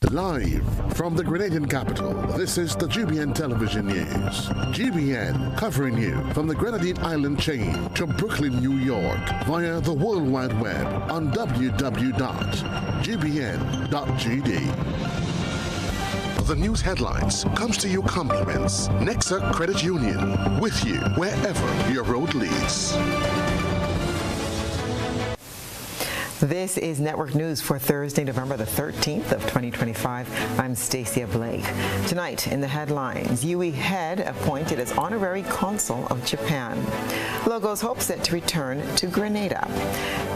Live from the Grenadian capital, this is the GBN television news. GBN covering you from the Grenadine Island chain to Brooklyn, New York via the World Wide Web on www.gbn.gd. The news headlines comes to you compliments Nexa Credit Union, with you wherever your road leads. This is Network News for Thursday, November the 13th of 2025. I'm Stasia Blake. Tonight in the headlines, Yui Head appointed as Honorary Consul of Japan. Logos hope set to return to Grenada.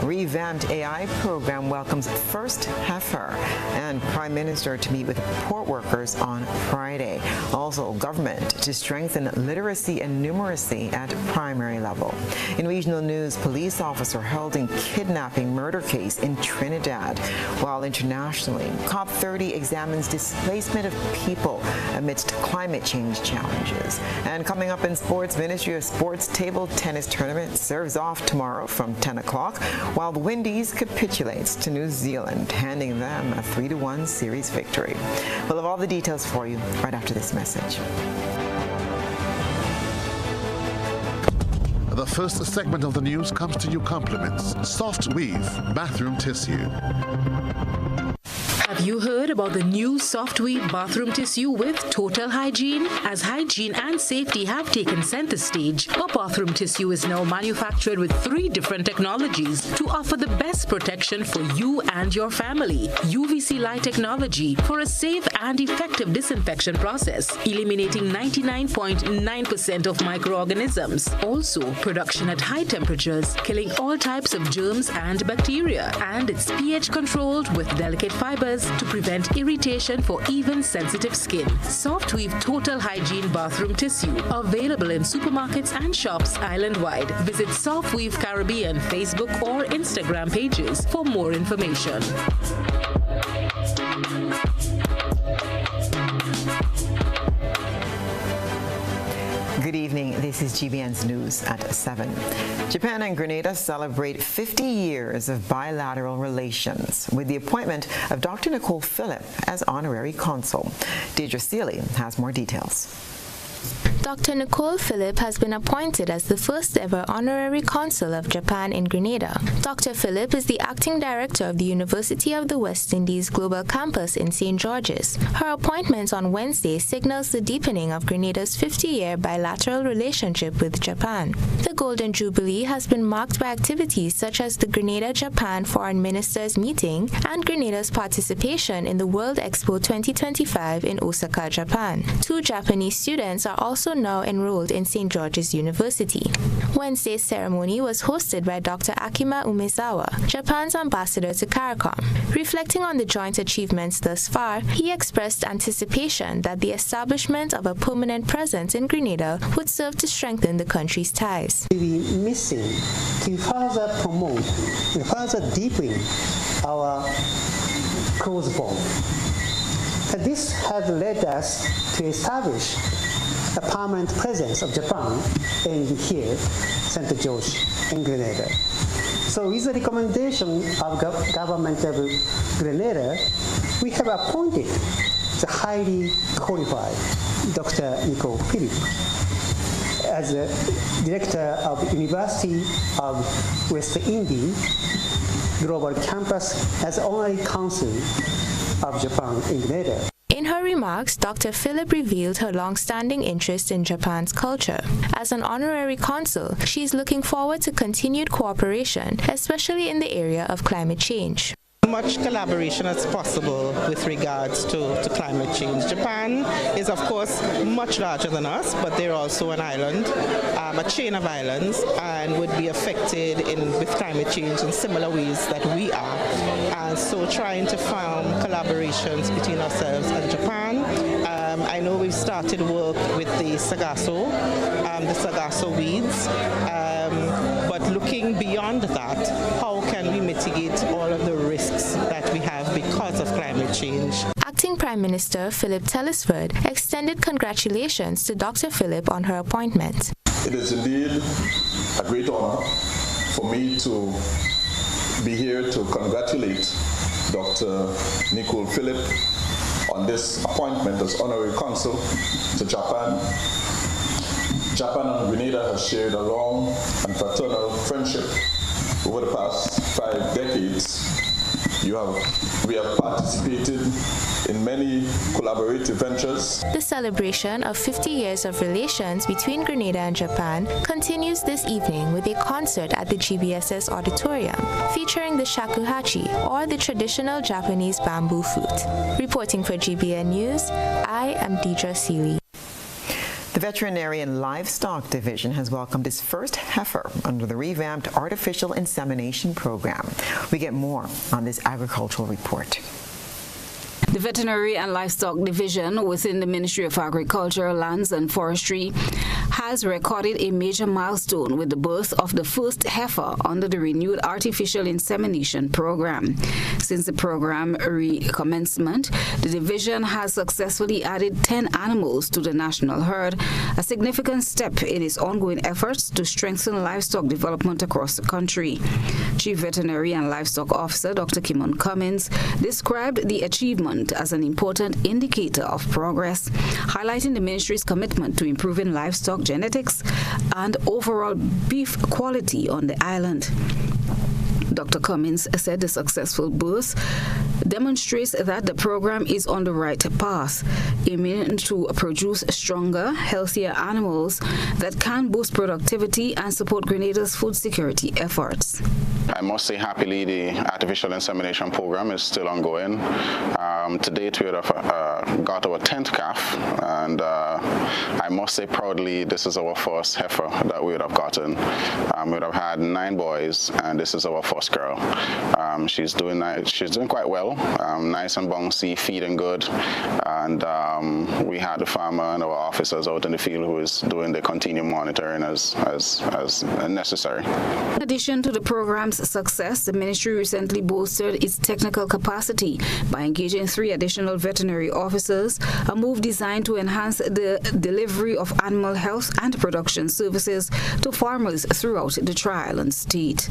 Revamped AI program welcomes first heifer. And Prime Minister to meet with port workers on Friday. Also, government to strengthen literacy and numeracy at primary level. In regional news, police officer held in kidnapping murder case in Trinidad, while internationally, COP30 examines displacement of people amidst climate change challenges. And coming up in sports, Ministry of Sports table tennis tournament serves off tomorrow from 10 o'clock, while the Windies capitulates to New Zealand, handing them a 3-1 series victory. We'll have all the details for you right after this message. The first segment of the news comes to you compliments Soft Weave bathroom tissue. Have you heard about the new Soft Weave bathroom tissue with total hygiene? As hygiene and safety have taken center stage, our bathroom tissue is now manufactured with 3 different technologies to offer the best protection for you and your family. UVC light technology for a safe and effective disinfection process, eliminating 99.9% of microorganisms. Also, production at high temperatures, killing all types of germs and bacteria. And it's pH controlled with delicate fibers to prevent irritation for even sensitive skin. Soft Weave Total Hygiene Bathroom Tissue, available in supermarkets and shops island-wide. Visit Soft Weave Caribbean Facebook or Instagram pages for more information. Good evening. This is GBN's News at 7. Japan and Grenada celebrate 50 years of bilateral relations with the appointment of Dr. Nicole Phillip as Honorary Consul. Deidre Seeley has more details. Dr. Nicole Phillip has been appointed as the first ever Honorary Consul of Japan in Grenada. Dr. Phillip is the acting director of the University of the West Indies Global Campus in St. George's. Her appointment on Wednesday signals the deepening of Grenada's 50-year bilateral relationship with Japan. The Golden Jubilee has been marked by activities such as the Grenada-Japan Foreign Ministers meeting and Grenada's participation in the World Expo 2025 in Osaka, Japan. 2 Japanese students are also now enrolled in St. George's University. Wednesday's ceremony was hosted by Dr. Akima Umezawa, Japan's ambassador to CARICOM. Reflecting on the joint achievements thus far, he expressed anticipation that the establishment of a permanent presence in Grenada would serve to strengthen the country's ties. We will be missing to further promote, further deepen our close bond. And this has led us to establish a permanent presence of Japan and here, St. George in Grenada. So with the recommendation of government of Grenada, we have appointed the highly qualified Dr. Nicole Phillip as the director of University of West Indies Global Campus as honorary consul of Japan in Grenada. In her remarks, Dr. Phillip revealed her long-standing interest in Japan's culture. As an honorary consul, she is looking forward to continued cooperation, especially in the area of climate change. Much collaboration as possible with regards to climate change. Japan is, of course, much larger than us, but they're also an island, a chain of islands, and would be affected with climate change in similar ways that we are. And so trying to form collaborations between ourselves and Japan. I know we've started work with the Sagasso weeds, but looking beyond that, how can we mitigate all of the risks that we have because of climate change? Acting Prime Minister Philip Telesford extended congratulations to Dr. Phillip on her appointment. It is indeed a great honor for me to be here to congratulate Dr. Nicole Phillip this appointment as honorary consul to Japan. Japan and Grenada have shared a long and fraternal friendship over the past 5 decades. We have participated in many collaborative ventures. The celebration of 50 years of relations between Grenada and Japan continues this evening with a concert at the GBSS auditorium featuring the shakuhachi, or the traditional Japanese bamboo flute. Reporting for GBN News, I am Deidre Seeley. The Veterinary and Livestock Division has welcomed its first heifer under the revamped artificial insemination program. We get more on this agricultural report. The Veterinary and Livestock Division within the Ministry of Agriculture, Lands and Forestry has recorded a major milestone with the birth of the first heifer under the renewed artificial insemination program. Since the program recommencement, the division has successfully added 10 animals to the national herd, a significant step in its ongoing efforts to strengthen livestock development across the country. Chief Veterinary and Livestock Officer Dr. Kimon Cummins described the achievement as an important indicator of progress, highlighting the ministry's commitment to improving livestock genetics and overall beef quality on the island. Dr. Cummins said the successful birth demonstrates that the program is on the right path, aiming to produce stronger, healthier animals that can boost productivity and support Grenada's food security efforts. I must say happily the artificial insemination program is still ongoing. To date we have got our 10th calf, and I must say proudly this is our first heifer that we would have gotten. We would have had 9 boys, and this is our first girl. She's doing quite well, nice and bouncy, feeding good, and we had the farmer and our officers out in the field who is doing the continued monitoring as necessary. In addition to the program's success, the ministry recently bolstered its technical capacity by engaging 3 additional veterinary officers, a move designed to enhance the delivery of animal health and production services to farmers throughout the Tri-Island state.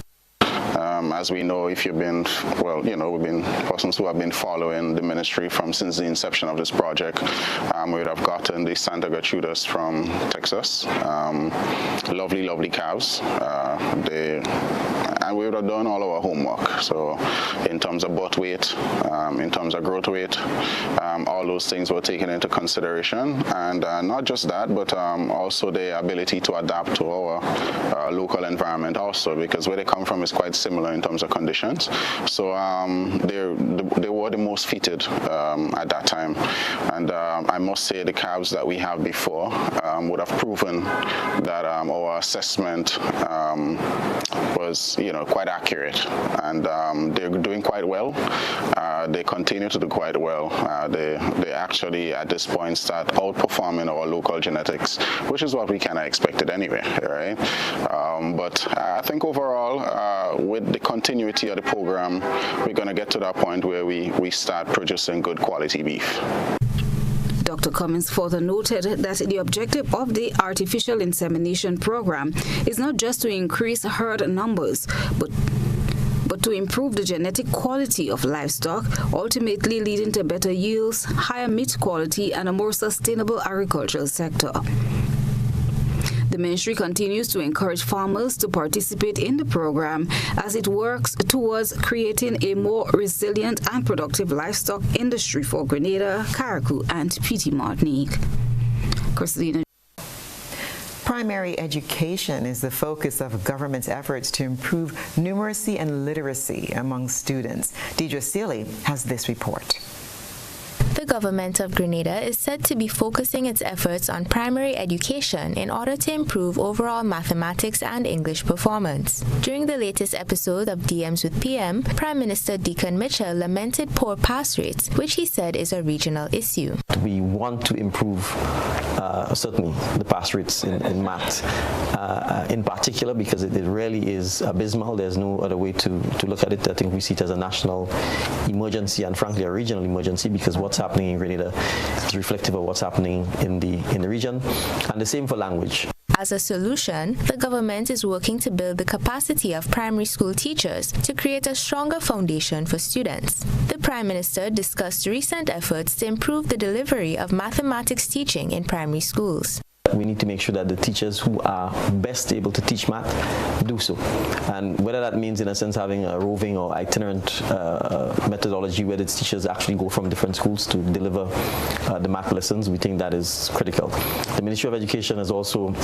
As we know, if you've been, we've been persons who have been following the ministry since the inception of this project. We would have gotten the Santa Gertrudis from Texas. Lovely, lovely cows. And we would have done all our homework. So in terms of birth weight, in terms of growth weight, all those things were taken into consideration. And not just that, but also the ability to adapt to our local environment also, because where they come from is quite similar in terms of conditions. So they were the most fitted at that time. And I must say the calves that we have before would have proven that our assessment was, quite accurate, and they're doing quite well. They continue to do quite well. They actually at this point start outperforming our local genetics, which is what we kind of expected anyway, right? But I think overall, with the continuity of the program, we're going to get to that point where we start producing good quality beef. Dr. Cummins further noted that the objective of the artificial insemination program is not just to increase herd numbers, but to improve the genetic quality of livestock, ultimately leading to better yields, higher meat quality, and a more sustainable agricultural sector. The ministry continues to encourage farmers to participate in the program as it works towards creating a more resilient and productive livestock industry for Grenada, Carriacou, and Petite Martinique. Christina. Primary education is the focus of government's efforts to improve numeracy and literacy among students. Deidre Seeley has this report. The government of Grenada is said to be focusing its efforts on primary education in order to improve overall mathematics and English performance. During the latest episode of DMs with PM, Prime Minister Deacon Mitchell lamented poor pass rates, which he said is a regional issue. We want to improve certainly the pass rates in maths, in particular because it really is abysmal. There's no other way to look at it. I think we see it as a national emergency and frankly a regional emergency, because what's happening in Grenada is reflective of what's happening in the region, and the same for language. As a solution, the government is working to build the capacity of primary school teachers to create a stronger foundation for students. The Prime Minister discussed recent efforts to improve the delivery of mathematics teaching in primary schools. We need to make sure that the teachers who are best able to teach math do so. And whether that means, in a sense, having a roving or itinerant methodology where the teachers actually go from different schools to deliver the math lessons, we think that is critical. The Ministry of Education has also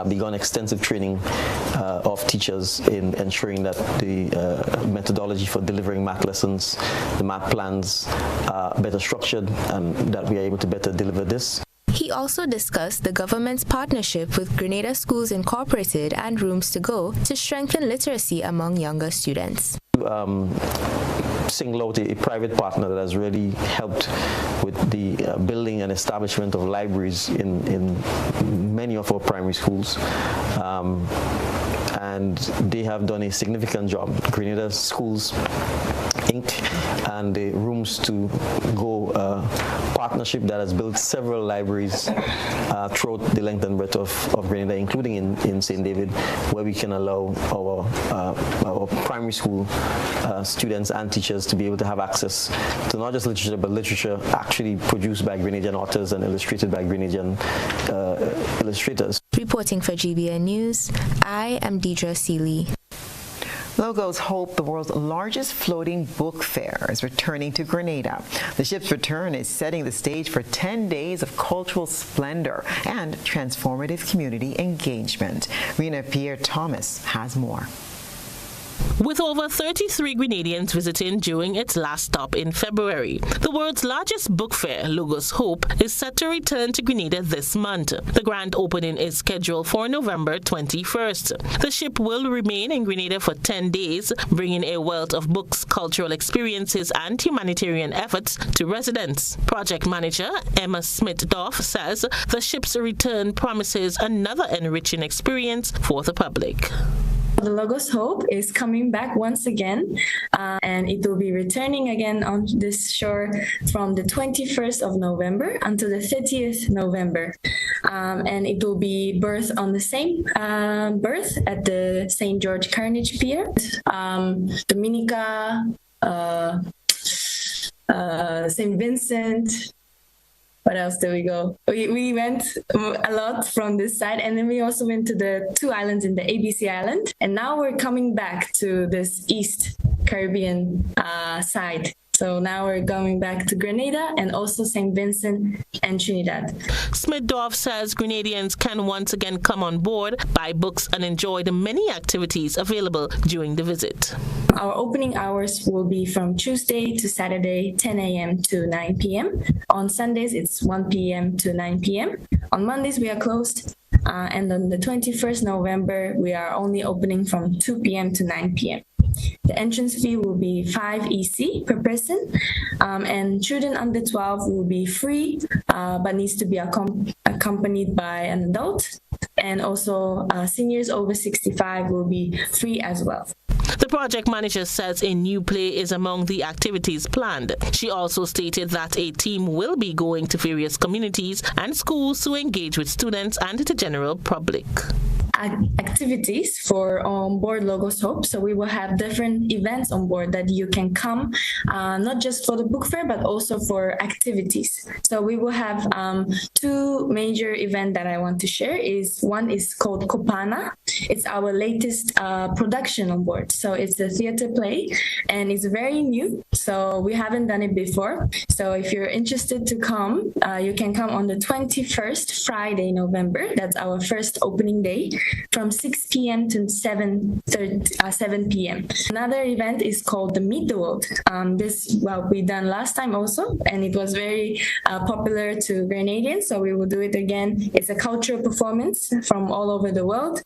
begun extensive training of teachers in ensuring that the methodology for delivering math lessons, the math plans are better structured and that we are able to better deliver this. He also discussed the government's partnership with Grenada Schools Incorporated and Rooms to Go to strengthen literacy among younger students. Single out a private partner that has really helped with the building and establishment of libraries in many of our primary schools. And they have done a significant job. Grenada Schools Inc. and the Rooms to Go partnership that has built several libraries throughout the length and breadth of Grenada, including in St. David, where we can allow our primary school students and teachers to be able to have access to not just literature, but literature actually produced by Grenadian authors and illustrated by Grenadian illustrators. Reporting for GBN News, I am Deidre Seeley. Logos Hope, the world's largest floating book fair, is returning to Grenada. The ship's return is setting the stage for 10 days of cultural splendor and transformative community engagement. Rena Pierre-Thomas has more. With over 33 Grenadians visiting during its last stop in February, the world's largest book fair, Logos Hope, is set to return to Grenada this month. The grand opening is scheduled for November 21st. The ship will remain in Grenada for 10 days, bringing a wealth of books, cultural experiences, and humanitarian efforts to residents. Project manager Emma Smith-Doff says the ship's return promises another enriching experience for the public. The Logos Hope is coming back once again, and it will be returning again on this shore from the 21st of November until the 30th November. And it will be berthed on the same berth at the St. George Carnage Pier. Dominica, St. Vincent. What else did we go? We went a lot from this side, and then we also went to the two islands in the ABC Island. And now we're coming back to this East Caribbean side. So now we're going back to Grenada and also St. Vincent and Trinidad. Smith-Dorf says Grenadians can once again come on board, buy books, and enjoy the many activities available during the visit. Our opening hours will be from Tuesday to Saturday, 10 a.m. to 9 p.m. On Sundays, it's 1 p.m. to 9 p.m. On Mondays, we are closed. And on the 21st November, we are only opening from 2 p.m. to 9 p.m. The entrance fee will be 5 EC per person, and children under 12 will be free, but needs to be accompanied by an adult, and also seniors over 65 will be free as well. The project manager says a new play is among the activities planned. She also stated that a team will be going to various communities and schools to engage with students and the general public. Activities for on board Logos Hope. So we will have different events on board that you can come, not just for the book fair, but also for activities. So we will have two major events that I want to share. One is called Kopana. It's our latest production on board. So it's a theater play and it's very new. So we haven't done it before. So if you're interested to come, you can come on the 21st, Friday, November. That's our first opening day, from 6 p.m. to 7 p.m. Another event is called the Meet the World. We done last time also, and it was very popular to Grenadians, so we will do it again. It's a cultural performance from all over the world,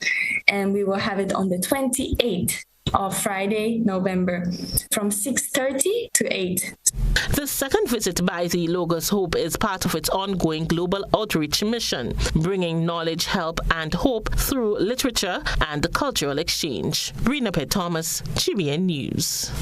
and we will have it on the 28th of Friday, November, from 6:30 to 8. The second visit by the Logos Hope is part of its ongoing global outreach mission, bringing knowledge, help, and hope through literature and cultural exchange. Rena Pitt Thomas, GBN News.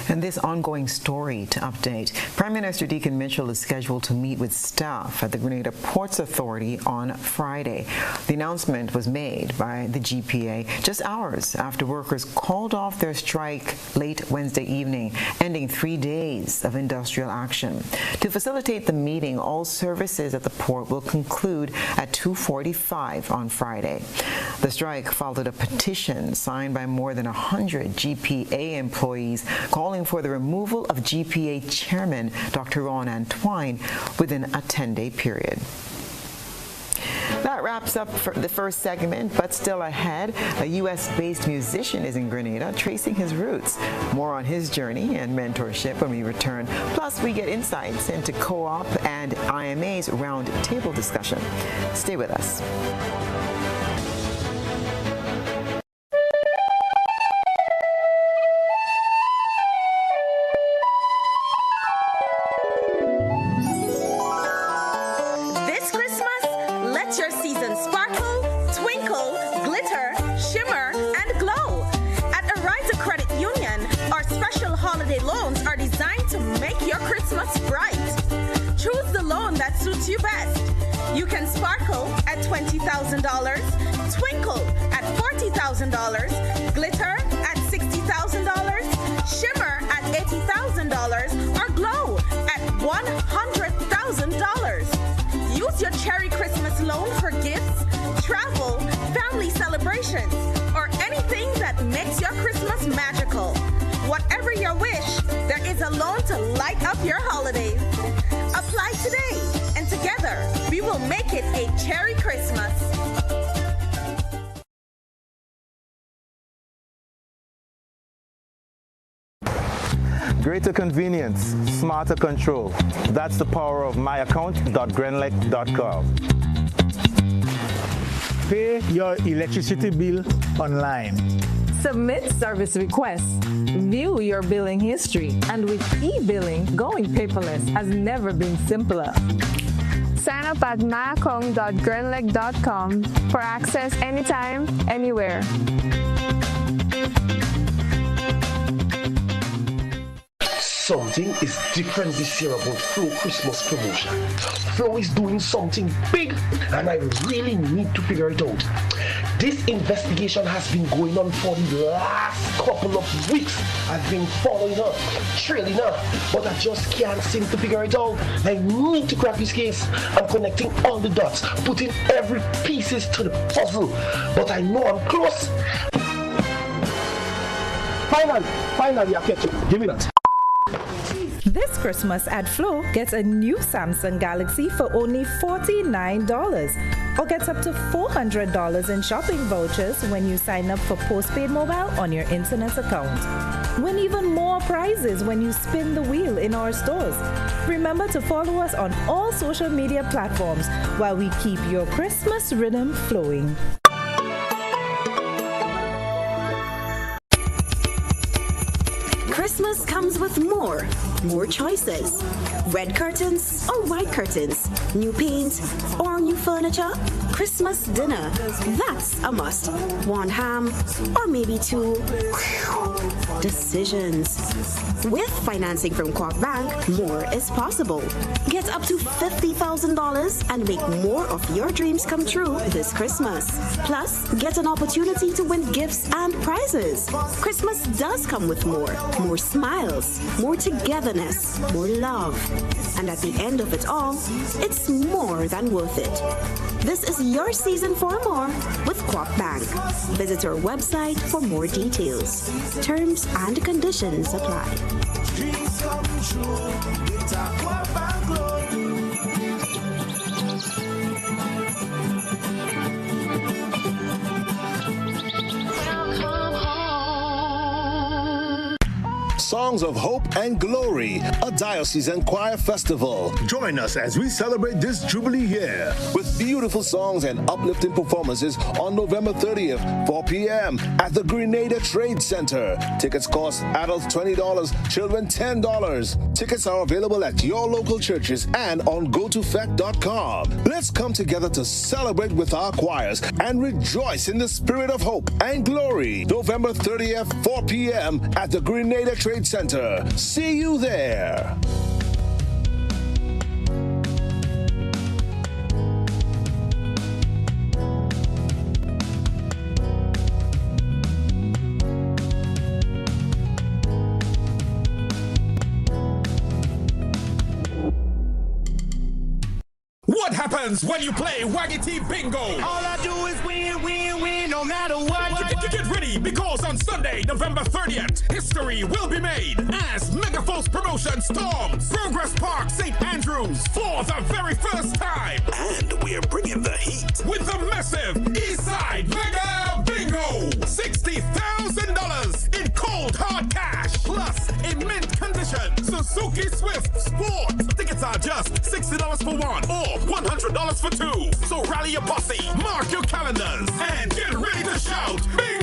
And this ongoing story to update. Prime Minister Deacon Mitchell is scheduled to meet with staff at the Grenada Ports Authority on Friday. The announcement was made by the GPA just hours after workers called off their strike late Wednesday evening, ending 3 days of industrial action. To facilitate the meeting, all services at the port will conclude at 2:45 on Friday. The strike followed a petition signed by more than 100 GPA employees calling for the removal of GPA Chairman Dr. Ron Antoine within a 10-day period. That wraps up for the first segment, but still ahead, a U.S.-based musician is in Grenada tracing his roots. More on his journey and mentorship when we return. Plus, we get insights into co-op and IMA's round-table discussion. Stay with us. You best. You can sparkle at $20,000, twinkle at $40,000, glitter at $60,000, shimmer at $80,000, or glow at $100,000. Use your Cherry Christmas loan for gifts, travel, family celebrations, or anything that makes your Christmas magical. Whatever your wish, there is a loan to light up your holidays. Apply today, and together we will make it a Cherry Christmas. Greater convenience, smarter control. That's the power of myaccount.grenlec.com. Pay your electricity bill online. Submit service requests. View your billing history. And with e-billing, going paperless has never been simpler. Sign up at myaccount.grenlec.com for access anytime, anywhere. Something is different this year about Flow Christmas promotion. Flow is doing something big and I really need to figure it out. This investigation has been going on for the last couple of weeks. I've been following up, trailing up, but I just can't seem to figure it out. I need to crack this case. I'm connecting all the dots, putting every pieces to the puzzle, but I know I'm close. Finally, I catch it. Give me that. This Christmas at Flow, get a new Samsung Galaxy for only $49 or get up to $400 in shopping vouchers when you sign up for postpaid mobile on your internet account. Win even more prizes when you spin the wheel in our stores. Remember to follow us on all social media platforms while we keep your Christmas rhythm flowing. Christmas comes with more choices. Red curtains or white curtains, new paint or new furniture. Christmas dinner, that's a must. One ham or maybe two. Decisions. With financing from Co-op Bank, more is possible. Get up to $50,000 and make more of your dreams come true this Christmas. Plus, get an opportunity to win gifts and prizes. Christmas does come with more smiles, more togetherness, more love. And at the end of it all, it's more than worth it. This is your season for more with Co-op Bank. Visit our website for more details. Terms and conditions apply. Dreams come true with our Co-op Bank loan. Songs of Hope and Glory, a diocesan choir festival. Join us as we celebrate this Jubilee year with beautiful songs and uplifting performances on November 30th, 4 p.m. at the Grenada Trade Center. Tickets cost adults $20, children $10. Tickets are available at your local churches and on gotofect.com. Let's come together to celebrate with our choirs and rejoice in the spirit of hope and glory. November 30th, 4 p.m. at the Grenada Trade Center. See you there. What happens when you play Waggity Bingo? All I do is win, win, win, no matter what. Get ready, because on Sunday, November 30th, history will be made as Megaforce Promotion storms Progress Park, St. Andrews for the very first time. And we're bringing the heat with the massive Eastside Mega Bingo. $60,000 in cold hard cash, plus a mint condition Suzuki Swift Sport. Tickets are just $60 for one or $100 for two. So rally your posse, mark your calendars, and get ready to shout bingo!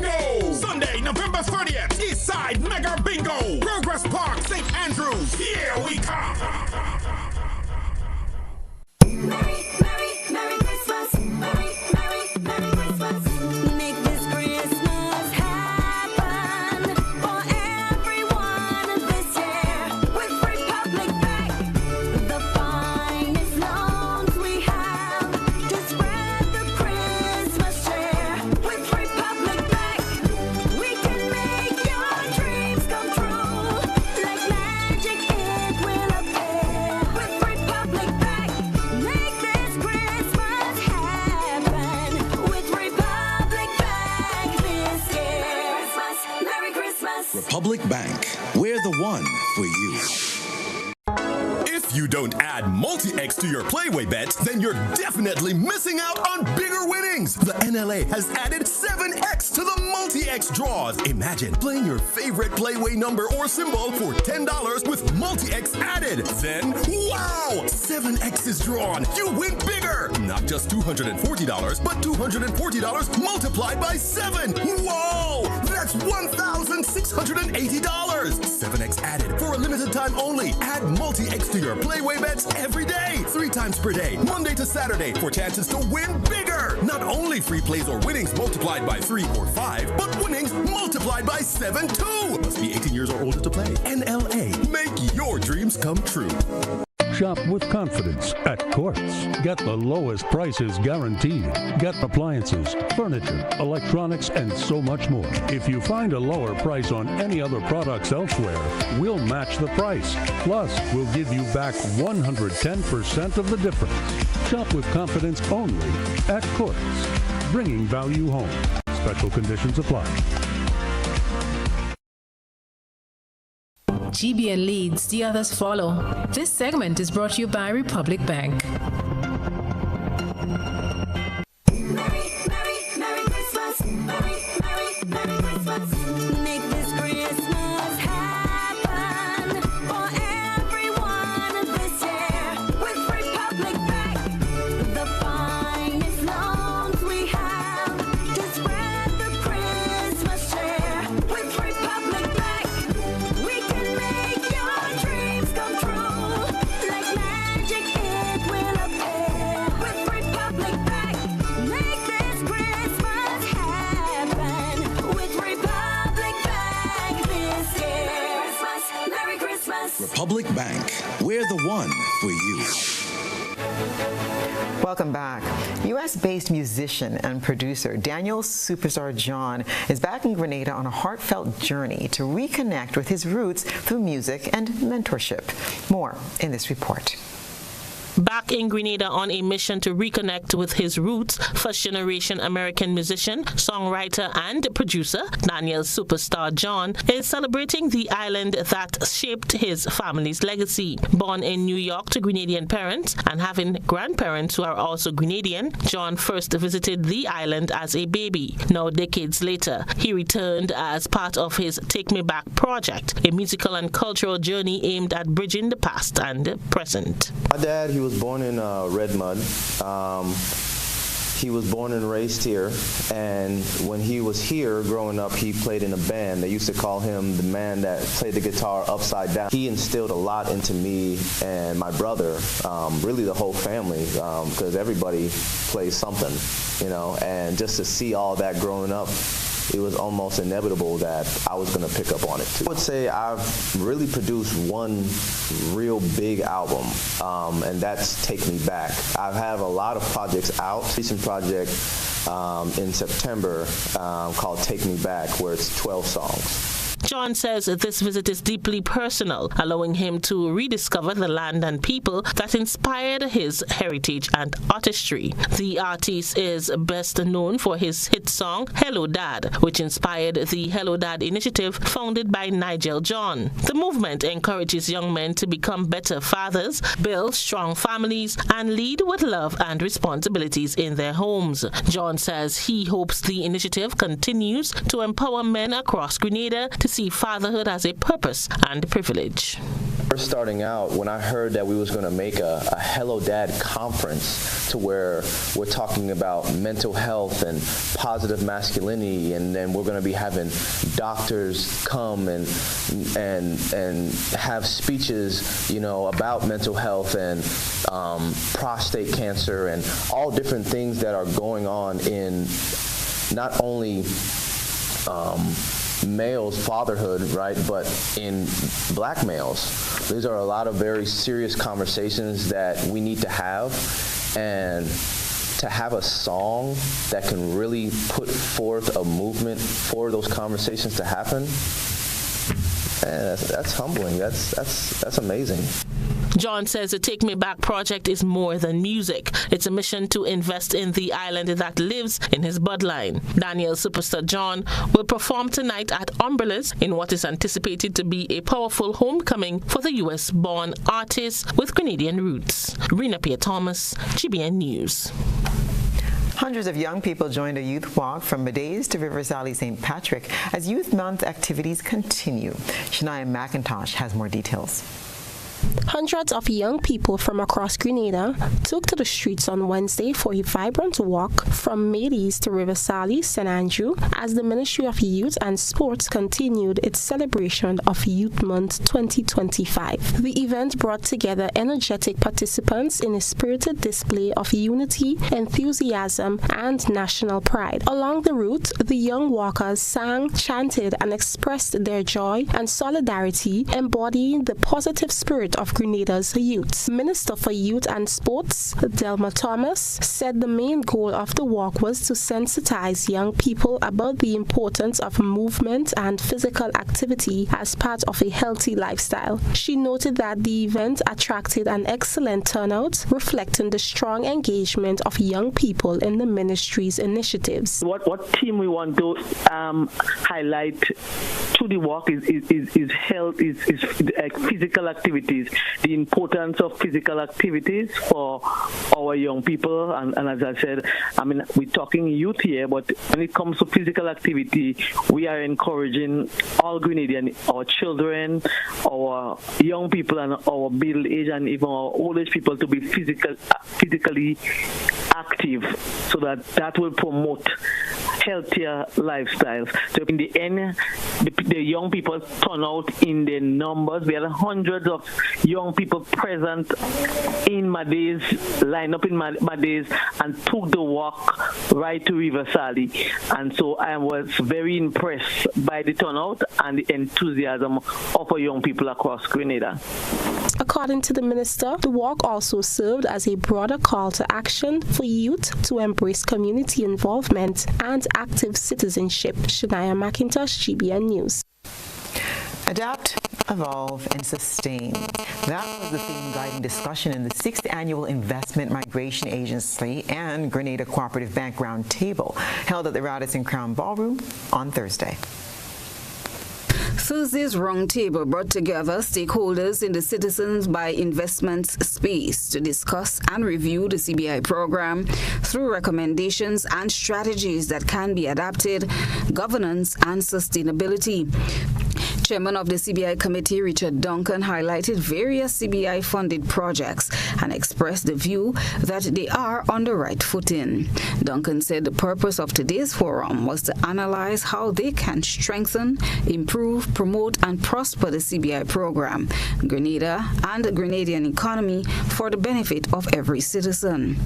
Sunday, November 30th, Eastside Mega Bingo, Progress Park, St. Andrews. Here we come. Merry Christmas. Merry Christmas. Make this Christmas happen for everyone this year. With Republic Bank, the finest loans we have to spread the Christmas cheer. With Republic Bank, we can make your dreams come true. Like magic, it will appear. With Republic Bank, make this Christmas happen. With Republic Bank this year. Merry Christmas. Republic Bank, we're the one for you. If you don't add multi-X to your Playway bets, then you're definitely missing out on bigger winnings. The NLA has added 7X to the multi-X draws. Imagine playing your favorite Playway number or symbol for $10 with multi-X added. Then, wow! 7X is drawn. You win bigger. Not just $240, but $240 multiplied by 7. Whoa! That's $1,680. 7X added for a limited time only. Add multi-X to your Playway bets every day, 3 times per day, Monday to Saturday, for chances to win bigger. Not only free plays or winnings multiplied by 3 or 5, but winnings multiplied by 7 too. Must be 18 years or older to play. NLA, make your dreams come true. Shop with confidence at Quartz. Get the lowest prices guaranteed. Get appliances, furniture, electronics, and so much more. If you find a lower price on any other products elsewhere, we'll match the price. Plus, we'll give you back 110% of the difference. Shop with confidence only at Quartz. Bringing value home. Special conditions apply. GBN leads, the others follow. This segment is brought to you by Republic Bank. Merry Christmas. Merry Christmas. Make this Christmas happen for everyone this year. With Republic Bank, the finest loans we have to spread the Christmas cheer. With Republic Bank, we can make your dreams come true. Like magic, it will appear. With Republic Bank, make this Christmas happen. With Republic Bank this year. Merry Christmas. Republic Bank, we're the one for you. Welcome back. U.S.-based musician and producer Daniel Superstar John is back in Grenada on a heartfelt journey to reconnect with his roots through music and mentorship. More in this report. Back in Grenada on a mission to reconnect with his roots, first-generation American musician, songwriter, and producer Daniel Superstar John is celebrating the island that shaped his family's legacy. Born in New York to Grenadian parents and having grandparents who are also Grenadian, John first visited the island as a baby. Now, decades later, he returned as part of his Take Me Back project, a musical and cultural journey aimed at bridging the past and present. My dad, he was born in Redmud. He was born and raised here, and when he was here growing up, he played in a band. They used to call him the man that played the guitar upside down. He instilled a lot into me and my brother, really the whole family, because everybody plays something, you know, and just to see all that growing up, it was almost inevitable that I was going to pick up on it too. I would say I've really produced one real big album, and that's Take Me Back. I have a lot of projects out. Recent project in September called Take Me Back, where it's 12 songs. John says this visit is deeply personal, allowing him to rediscover the land and people that inspired his heritage and artistry. The artist is best known for his hit song, Hello Dad, which inspired the Hello Dad initiative founded by Nigel John. The movement encourages young men to become better fathers, build strong families, and lead with love and responsibilities in their homes. John says he hopes the initiative continues to empower men across Grenada to see fatherhood as a purpose and privilege. First starting out, when I heard that we was going to make a Hello Dad conference to where we're talking about mental health and positive masculinity, and then we're going to be having doctors come and have speeches, you know, about mental health and prostate cancer and all different things that are going on in not only males' fatherhood, right, but in black males. These are a lot of very serious conversations that we need to have, and to have a song that can really put forth a movement for those conversations to happen, man, that's humbling. That's amazing. John says the Take Me Back project is more than music. It's a mission to invest in the island that lives in his bloodline. Daniel Superstar John will perform tonight at Umbrellas in what is anticipated to be a powerful homecoming for the U.S.-born artist with Grenadian roots. Rena Pierre-Thomas, GBN News. Hundreds of young people joined a youth walk from Medays to River-Sally St. Patrick as Youth Month activities continue. Shania McIntosh has more details. Hundreds of young people from across Grenada took to the streets on Wednesday for a vibrant walk from Medays to River-Sally, St. Andrew, as the Ministry of Youth and Sports continued its celebration of Youth Month 2025. The event brought together energetic participants in a spirited display of unity, enthusiasm, and national pride. Along the route, the young walkers sang, chanted, and expressed their joy and solidarity, embodying the positive spirit of Grenada's youth. Minister for Youth and Sports, Delma Thomas, said the main goal of the walk was to sensitize young people about the importance of movement and physical activity as part of a healthy lifestyle. She noted that the event attracted an excellent turnout, reflecting the strong engagement of young people in the ministry's initiatives. What theme we want to highlight to the walk is health, is physical activities, the importance of physical activities for our young people. And as I said, I mean, we're talking youth here, but when it comes to physical activity, we are encouraging all Grenadian, our children, our young people, and our middle age, and even our old age people to be physically active, so that will promote healthier lifestyles. So in the end, the young people turn out in the numbers. We had hundreds of young people present in Medays, line up in Medays, and took the walk right to River-Sally. And so I was very impressed by the turnout and the enthusiasm of our young people across Grenada. According to the minister, the walk also served as a broader call to action for youth to embrace community involvement and active citizenship. Shania McIntosh, GBN News. Adapt, evolve, and sustain. That was the theme guiding discussion in the 6th Annual Investment Migration Agency and Grenada Cooperative Bank Roundtable held at the Radisson Crown Ballroom on Thursday. Thursday's roundtable brought together stakeholders in the citizens by investments space to discuss and review the CBI program through recommendations and strategies that can be adapted, governance and sustainability. Chairman of the CBI committee, Richard Duncan, highlighted various CBI-funded projects and expressed the view that they are on the right footing. Duncan said the purpose of today's forum was to analyze how they can strengthen, improve, promote, and prosper the CBI program, Grenada, and the Grenadian economy for the benefit of every citizen.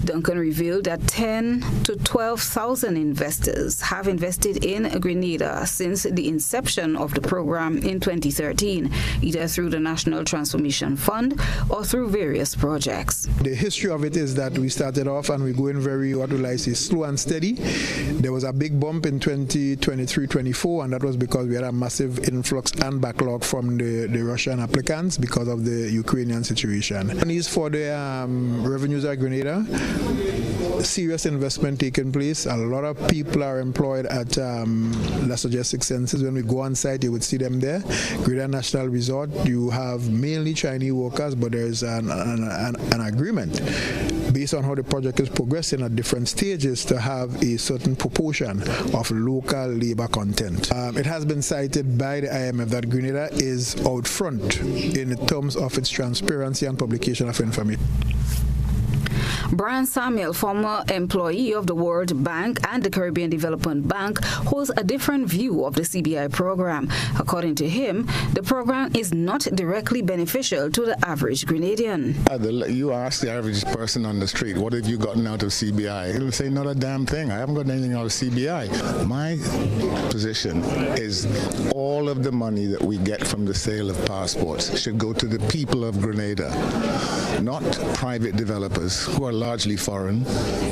Duncan revealed that 10,000 to 12,000 investors have invested in Grenada since the inception of the program in 2013, either through the National Transformation Fund or through various projects. The history of it is that we started off and we're going very, what will I say, slow and steady. There was a big bump in 2023-24, and that was because we had a massive influx and backlog from the Russian applicants because of the Ukrainian situation. Monies for the revenues at Grenada, serious investment taking place. A lot of people are employed at Las Logistic Centers. When we go on site, you would see them there. Grenada National Resort, you have mainly Chinese workers, but there's an agreement based on how the project is progressing at different stages to have a certain proportion of local labor content. It has been cited by the IMF that Grenada is out front in terms of its transparency and publication of information. Brian Samuel, former employee of the World Bank and the Caribbean Development Bank, holds a different view of the CBI program. According to him, the program is not directly beneficial to the average Grenadian. You ask the average person on the street, what have you gotten out of CBI? He'll say, not a damn thing. I haven't gotten anything out of CBI. My position is all of the money that we get from the sale of passports should go to the people of Grenada, not private developers who are largely foreign,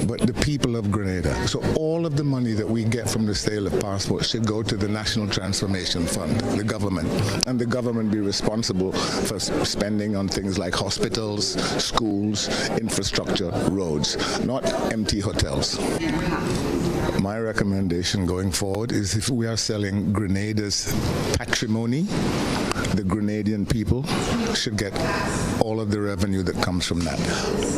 but the people of Grenada. So all of the money that we get from the sale of passports should go to the National Transformation Fund, the government, and the government be responsible for spending on things like hospitals, schools, infrastructure, roads, not empty hotels. My recommendation going forward is if we are selling Grenada's patrimony, the Grenadian people should get all of the revenue that comes from that,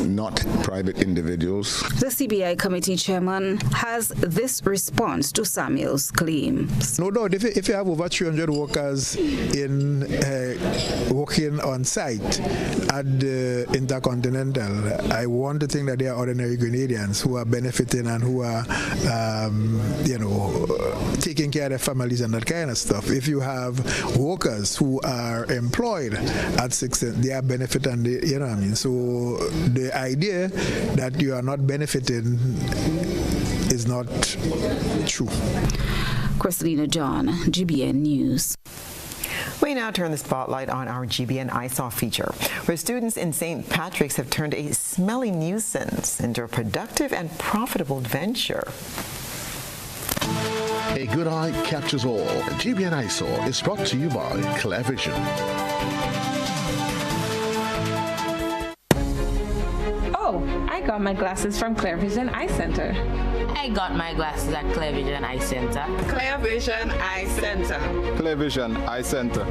not private individuals. The CBI committee chairman has this response to Samuel's claims. No doubt, if you have over 300 workers in working on site at the Intercontinental, I want to think that they are ordinary Grenadians who are benefiting and who are, taking care of their families and that kind of stuff. If you have workers who are employed at 6, they are benefiting, you know what I mean? So the idea that you are not benefiting is not true. Christina John, GBN News. We now turn the spotlight on our GBN ISAW feature, where students in St. Patrick's have turned a smelly nuisance into a productive and profitable venture. A good eye captures all. GBN ISAW is brought to you by Clear Vision. Oh, I got my glasses from Clear Vision Eye Center. I got my glasses at Clear Vision Eye Center. Clear Vision Eye Center. Clear Vision Eye Center.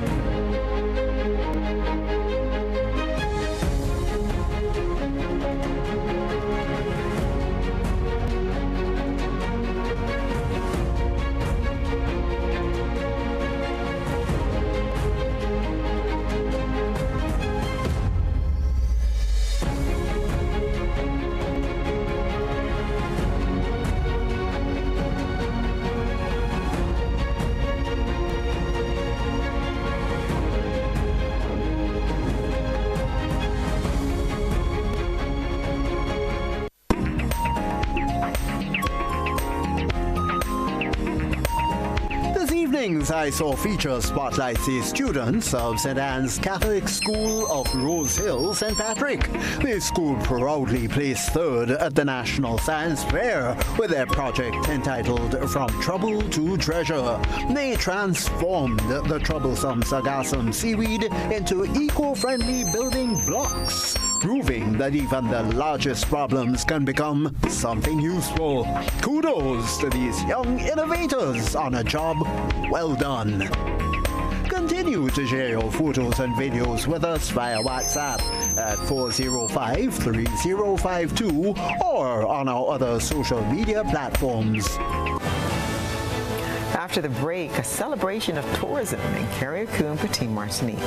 ISO feature spotlights the students of St. Anne's Catholic School of Rose Hill, St. Patrick. The school proudly placed third at the National Science Fair with their project entitled From Trouble to Treasure. They transformed the troublesome sargassum seaweed into eco-friendly building blocks, proving that even the largest problems can become something useful. Kudos to these young innovators on a job well done. Continue to share your photos and videos with us via WhatsApp at 405-3052 or on our other social media platforms. After the break, a celebration of tourism in Carriacou, Petit Martinique.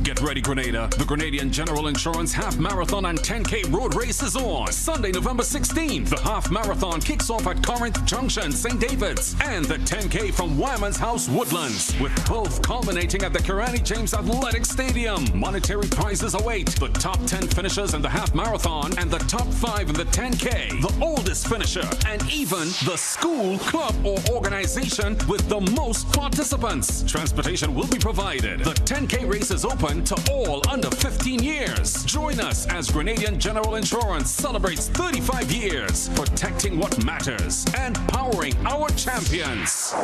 Get ready, Grenada. The Grenadian General Insurance Half Marathon and 10K Road Race is on. Sunday, November 16th. The Half Marathon kicks off at Corinth Junction, St. David's, and the 10K from Wyman's House, Woodlands, with both culminating at the Kirani James Athletic Stadium. Monetary prizes await the top 10 finishers in the Half Marathon and the top 5 in the 10K, the oldest finisher, and even the school, club, or organization with the most participants. Transportation will be provided. The 10K race is open to all under 15 years. Join us as Grenadian General Insurance celebrates 35 years, protecting what matters and powering our champions.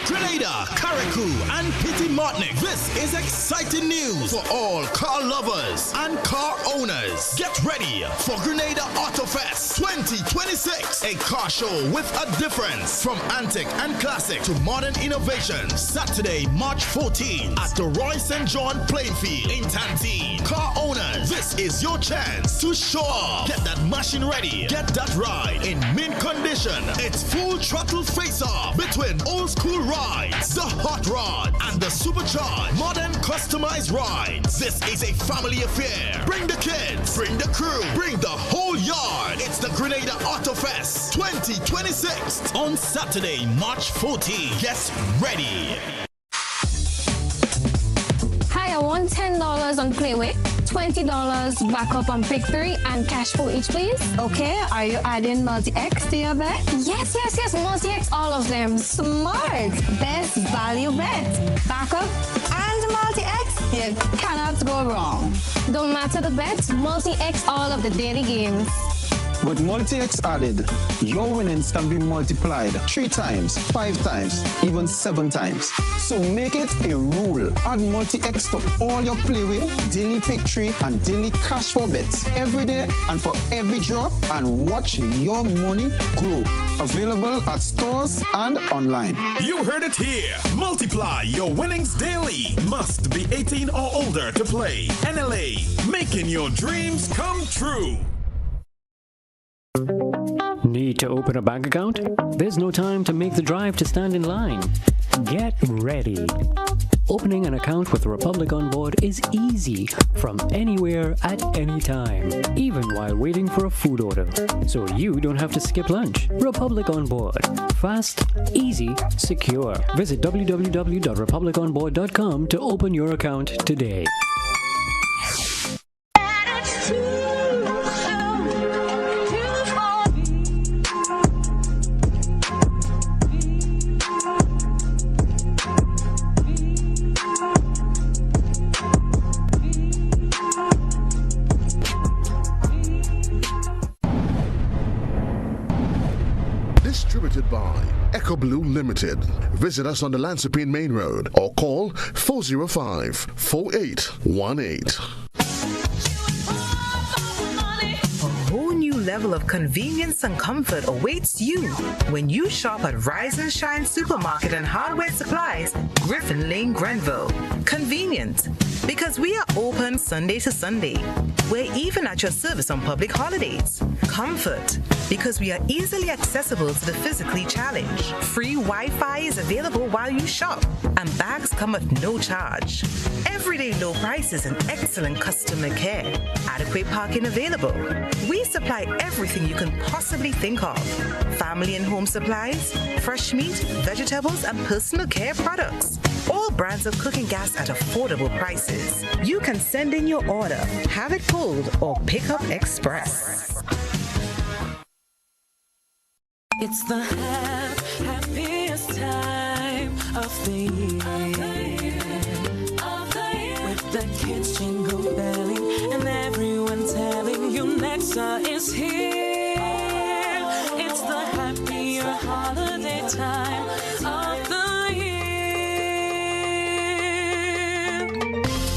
Grenada, Carriacou, and Petit Martinique. This is exciting news for all car lovers and car owners. Get ready for Grenada Auto Fest 2026, a car show with a difference, from antique and classic to modern innovations. Saturday, March 14th at the Roy St. John playing field in Tantine. Car owners, this is your chance to show off. Get that machine ready. Get that ride in mint condition. It's full throttle face-off between old school rides, the hot rod, and the supercharged modern customized rides. This is a family affair. Bring the kids, bring the crew, bring the whole yard. It's the Grenada Auto Fest 2026 on Saturday, March 14th. Get ready. Hi, I want $10 on Playway, $20 backup on Pick 3, and cash for each, please. Okay, are you adding multi-X to your bet? Yes, multi-X, all of them. Smart. Best value bet. Backup and multi-X, you cannot go wrong. Don't matter the bet, multi-X all of the daily games. With multi-X added, your winnings can be multiplied 3 times, 5 times, even 7 times. So make it a rule. Add multi-X to all your Playway, daily pick 3, and daily cash for bets every day and for every drop, and watch your money grow. Available at stores and online. You heard it here. Multiply your winnings daily. Must be 18 or older to play. NLA, making your dreams come true. Need to open a bank account? There's no time to make the drive to stand in line. Get ready. Opening an account with Republic On Board is easy from anywhere at any time, even while waiting for a food order. So you don't have to skip lunch. Republic On Board. Fast, easy, secure. Visit www.republiconboard.com to open your account today. Distributed by Echo Blue Limited. Visit us on the Lansopine Main Road or call 405-4818. A whole new level of convenience and comfort awaits you when you shop at Rise and Shine Supermarket and Hardware Supplies, Griffin Lane, Grenville. Convenient, because we are open Sunday to Sunday. We're even at your service on public holidays. Comfort, because we are easily accessible to the physically challenged. Free Wi-Fi is available while you shop, and bags come at no charge. Everyday low prices and excellent customer care. Adequate parking available. We supply everything you can possibly think of. Family and home supplies, fresh meat, vegetables, and personal care products. All brands of cooking gas at affordable prices. You can send in your order, have it pulled, or pick up express. It's the happiest time of the year. With the kids jingle belling and everyone telling you Nexa is here. It's the happier holiday time of the year.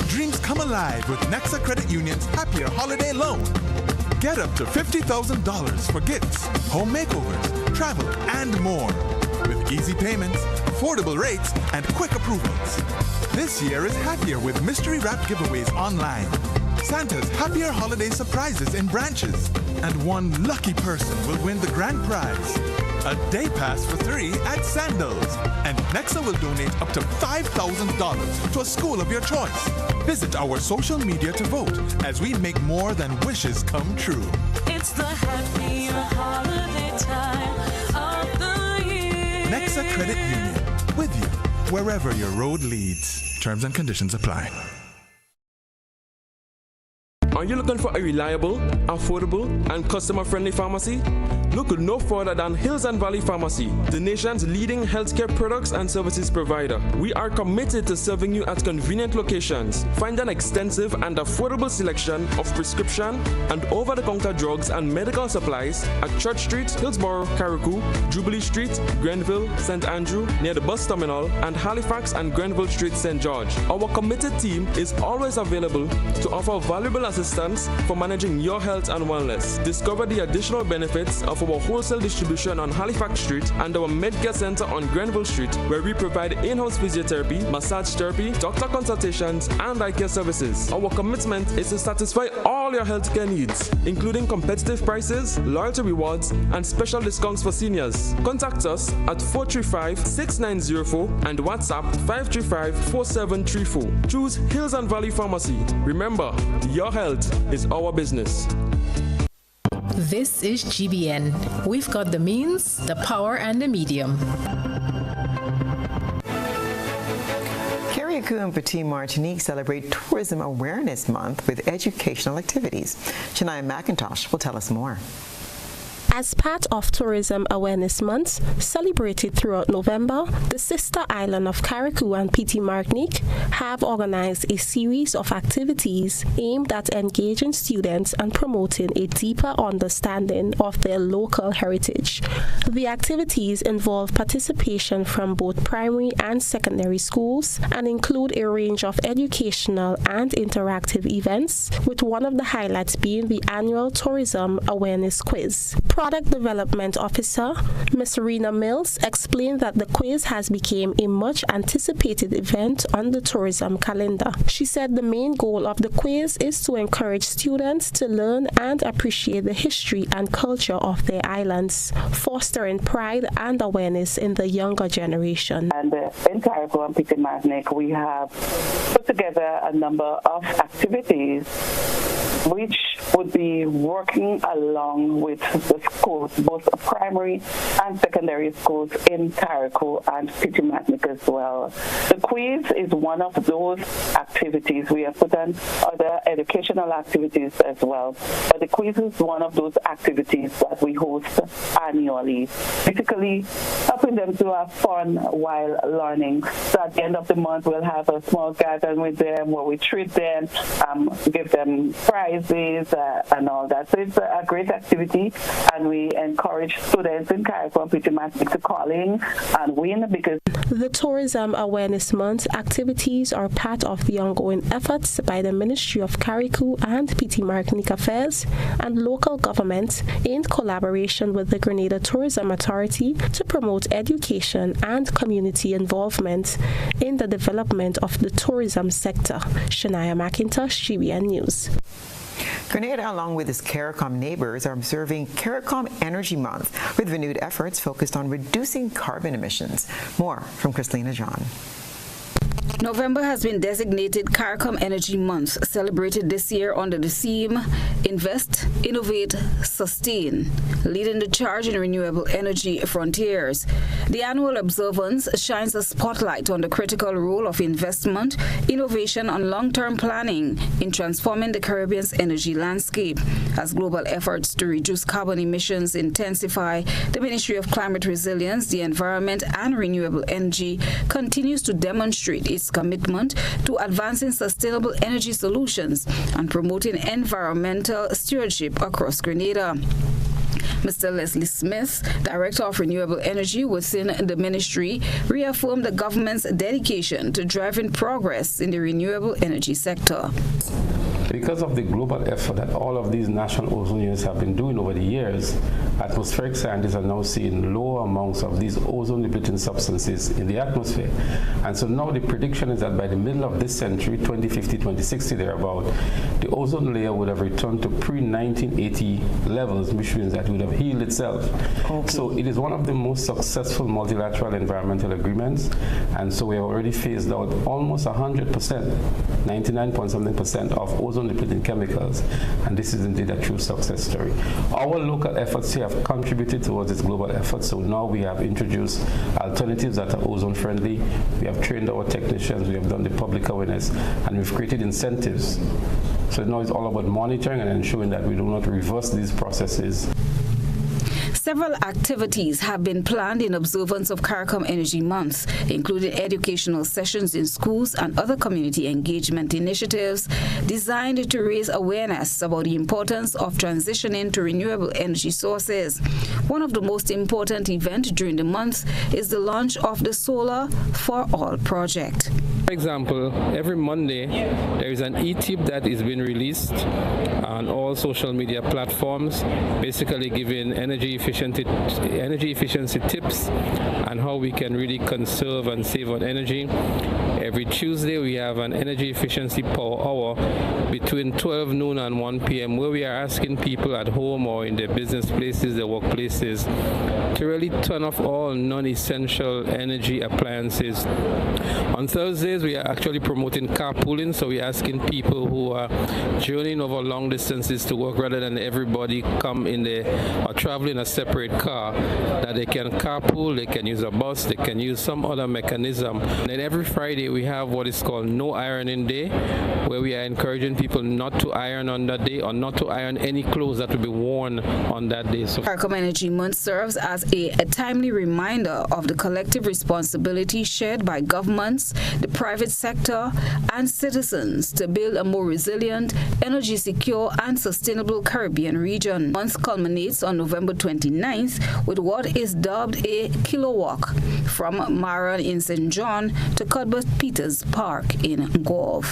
Dreams come alive with Nexa Credit Union's Happier Holiday Loan. Get up to $50,000 for gifts, home makeovers, travel, and more. With easy payments, affordable rates, and quick approvals. This year is happier with mystery wrap giveaways online, Santa's Happier Holiday surprises in branches, and one lucky person will win the grand prize. A day pass for 3 at Sandals. And Nexa will donate up to $5,000 to a school of your choice. Visit our social media to vote as we make more than wishes come true. It's the happier holiday time of the year. Nexa Credit Union, with you wherever your road leads. Terms and conditions apply. Are you looking for a reliable, affordable, and customer-friendly pharmacy? Look no further than Hills and Valley Pharmacy, the nation's leading healthcare products and services provider. We are committed to serving you at convenient locations. Find an extensive and affordable selection of prescription and over-the-counter drugs and medical supplies at Church Street, Hillsborough, Carriacou, Jubilee Street, Grenville, St. Andrew, near the bus terminal, and Halifax and Grenville Street, St. George. Our committed team is always available to offer valuable assistance for managing your health and wellness. Discover the additional benefits of our wholesale distribution on Halifax Street and our Medcare Center on Grenville Street, where we provide in-house physiotherapy, massage therapy, doctor consultations, and eye care services. Our commitment is to satisfy all your healthcare needs, including competitive prices, loyalty rewards, and special discounts for seniors. Contact us at 435-6904 and WhatsApp 535-4734. Choose Hills and Valley Pharmacy. Remember, your health is our business. This is GBN. We've got the means, the power, and the medium. Carriacou and Petit Martinique celebrate Tourism Awareness Month with educational activities. Shania McIntosh will tell us more. As part of Tourism Awareness Month, celebrated throughout November, the sister island of Carriacou and Petit Martinique have organized a series of activities aimed at engaging students and promoting a deeper understanding of their local heritage. The activities involve participation from both primary and secondary schools and include a range of educational and interactive events, with one of the highlights being the annual Tourism Awareness Quiz. Product Development Officer, Ms. Rena Mills, explained that the quiz has become a much anticipated event on the tourism calendar. She said the main goal of the quiz is to encourage students to learn and appreciate the history and culture of their islands, fostering pride and awareness in the younger generation. And in Carriacou and Petit Martinique, we have put together a number of activities which would be working along with the schools, both primary and secondary schools in Carriacou and Petit Martinique as well. The quiz is one of those activities. We have put on other educational activities as well, but the quiz is one of those activities that we host annually, basically helping them to have fun while learning. So at the end of the month, we'll have a small gathering with them where we treat them, give them prizes and all that. So it's a great activity, and we encourage students in Carriacou and Petit Martinique to call in and win, because the Tourism Awareness Month activities are part of the ongoing efforts by the Ministry of Carriacou and Petit Martinique Affairs and local governments in collaboration with the Grenada Tourism Authority to promote education and community involvement in the development of the tourism sector. Shania McIntosh, GBN News. Grenada, along with its CARICOM neighbors, are observing CARICOM Energy Month with renewed efforts focused on reducing carbon emissions. More from Christina John. November has been designated CARICOM Energy Month, celebrated this year under the theme Invest, Innovate, Sustain, leading the charge in renewable energy frontiers. The annual observance shines a spotlight on the critical role of investment, innovation, and long-term planning in transforming the Caribbean's energy landscape. As global efforts to reduce carbon emissions intensify, the Ministry of Climate Resilience, the Environment, and Renewable Energy continues to demonstrate its commitment to advancing sustainable energy solutions and promoting environmental stewardship across Grenada. Mr. Leslie Smith, Director of Renewable Energy within the ministry, reaffirmed the government's dedication to driving progress in the renewable energy sector. Because of the global effort that all of these national ozone units have been doing over the years, atmospheric scientists are now seeing lower amounts of these ozone-depleting substances in the atmosphere. And so now the prediction is that by the middle of this century, 2050, 2060 thereabout, the ozone layer would have returned to pre-1980 levels, which means that it would have healed itself. Okay. So it is one of the most successful multilateral environmental agreements, and so we have already phased out almost 100%, 99.something% of ozone-depleting chemicals, and this is indeed a true success story. Our local efforts here have contributed towards this global effort, so now we have introduced alternatives that are ozone-friendly, we have trained our technicians, we have done the public awareness, and we've created incentives. So now it's all about monitoring and ensuring that we do not reverse these processes. Several activities have been planned in observance of CARICOM Energy Month, including educational sessions in schools and other community engagement initiatives designed to raise awareness about the importance of transitioning to renewable energy sources. One of the most important events during the month is the launch of the Solar for All project. For example, every Monday there is an e-tip that is being released on all social media platforms, basically giving energy efficiency tips and how we can really conserve and save on energy. Every Tuesday we have an energy efficiency power hour between 12 noon and 1 p.m. where we are asking people at home or in their business places, their workplaces, to really turn off all non-essential energy appliances. On Thursdays we are actually promoting carpooling, so we're asking people who are journeying over long distances to work rather than everybody come in or travel in a separate car, that they can carpool, they can use a bus, they can use some other mechanism. And then every Friday we have what is called No Ironing Day, where we are encouraging people not to iron on that day or not to iron any clothes that will be worn on that day. So CARICOM Energy Month serves as a timely reminder of the collective responsibility shared by governments, the private sector, and citizens to build a more resilient, energy secure, and sustainable Caribbean region. The month culminates on November 29th with what is dubbed a Kilo Walk from Maran in St. John to Cuthbert Peters Park in Gove.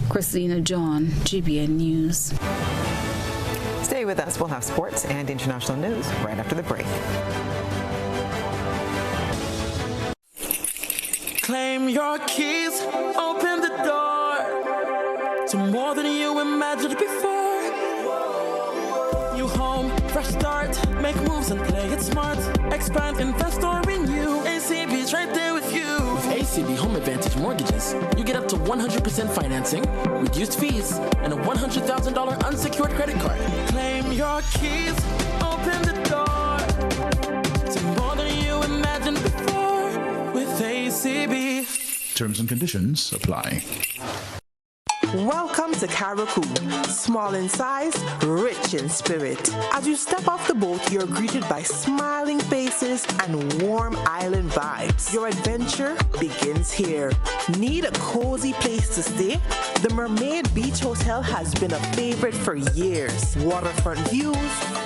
Christina John, GBN News. Stay with us. We'll have sports and international news right after the break. Claim your keys, open the door to more than you imagined before. New home, fresh start, make moves and play it smart. Expand, invest, or renew. ACB's right there with you. With ACB Home Advantage Mortgages, you get up to 100% financing, reduced fees, and a $100,000 unsecured credit card. Claim your keys, open the door to more than you imagined before with ACB. Terms and conditions apply. Welcome to Caracou, small in size, rich in spirit. As you step off the boat, you're greeted by smiling faces and warm island vibes. Your adventure begins here. Need a cozy place to stay? The Mermaid Beach Hotel has been a favorite for years. Waterfront views,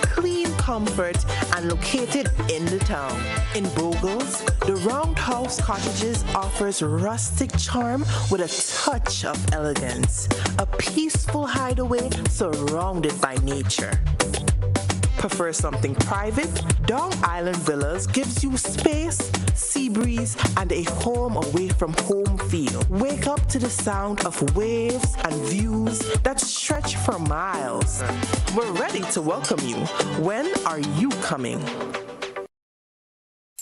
clean comfort, and located in the town. In Bogles, the Roundhouse Cottages offers rustic charm with a touch of elegance. A peaceful hideaway surrounded by nature. Prefer something private? Dong Island Villas gives you space, sea breeze, and a home away from home feel. Wake up to the sound of waves and views that stretch for miles. We're ready to welcome you. When are you coming?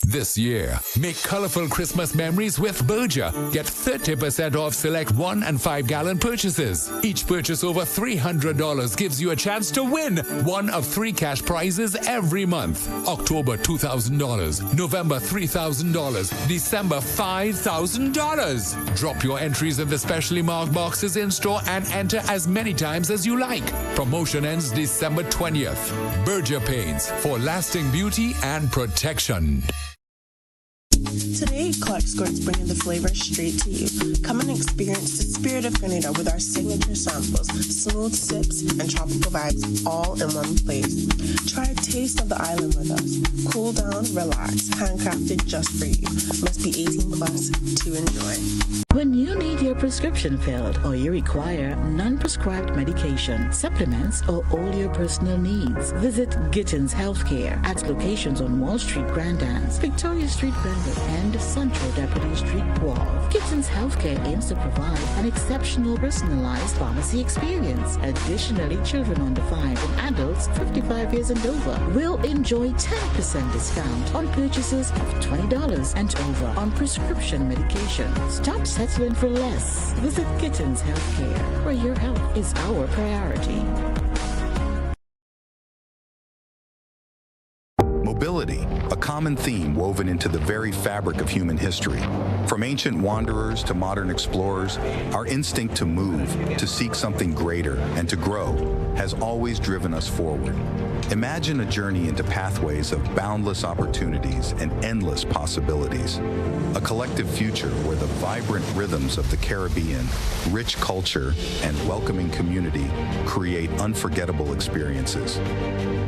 This year, make colorful Christmas memories with Berger. Get 30% off select 1 and 5 gallon purchases. Each purchase over $300 gives you a chance to win one of 3 cash prizes every month. October $2,000, November $3,000, December $5,000. Drop your entries in the specially marked boxes in store and enter as many times as you like. Promotion ends December 20th. Berger Paints for lasting beauty and protection. Today, Clark Squirt's bringing the flavor straight to you. Come and experience the spirit of Grenada with our signature samples, smooth sips, and tropical vibes all in one place. Try a taste of the island with us. Cool down, relax, handcrafted just for you. Must be 18 plus to enjoy. When you need your prescription filled or you require non-prescribed medication, supplements, or all your personal needs, visit Gittins Healthcare at locations on Wall Street, Grand Anse, Victoria Street, Granville, and Central Deputy Street, Wharf. Gittins Healthcare aims to provide an exceptional personalized pharmacy experience. Additionally, children under 5 and adults 55 years and over will enjoy 10% discount on purchases of $20 and over on prescription medication. Stop settling for less. Visit Gittins Healthcare, where your health is our priority. Mobility, a common theme woven into the very fabric of human history. From ancient wanderers to modern explorers, our instinct to move, to seek something greater, and to grow has always driven us forward. Imagine a journey into pathways of boundless opportunities and endless possibilities. A collective future where the vibrant rhythms of the Caribbean, rich culture, and welcoming community create unforgettable experiences.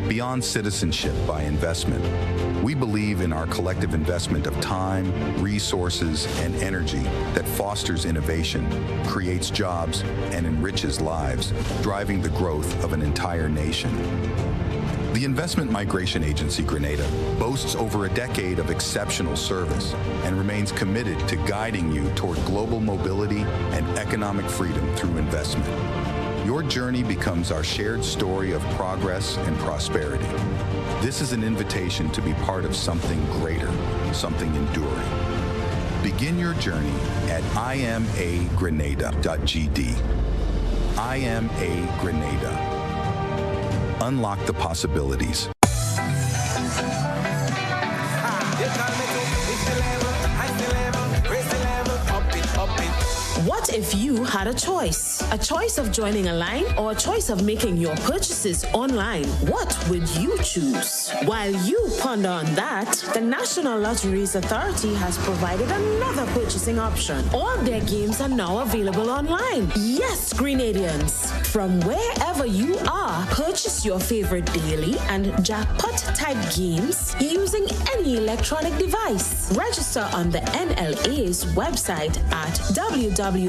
Beyond citizenship by investment, we believe in our collective investment of time, resources, and energy that fosters innovation, creates jobs, and enriches lives, driving the growth of an entire nation. The Investment Migration Agency Grenada boasts over a decade of exceptional service and remains committed to guiding you toward global mobility and economic freedom through investment. Your journey becomes our shared story of progress and prosperity. This is an invitation to be part of something greater, something enduring. Begin your journey at imagrenada.gd. IMA Grenada. Unlock the possibilities. What if you had a choice? A choice of joining a line or a choice of making your purchases online? What would you choose? While you ponder on that, the National Lotteries Authority has provided another purchasing option. All their games are now available online. Yes, Grenadians, from wherever you are, purchase your favorite daily and jackpot-type games using any electronic device. Register on the NLA's website at www.nla.gd.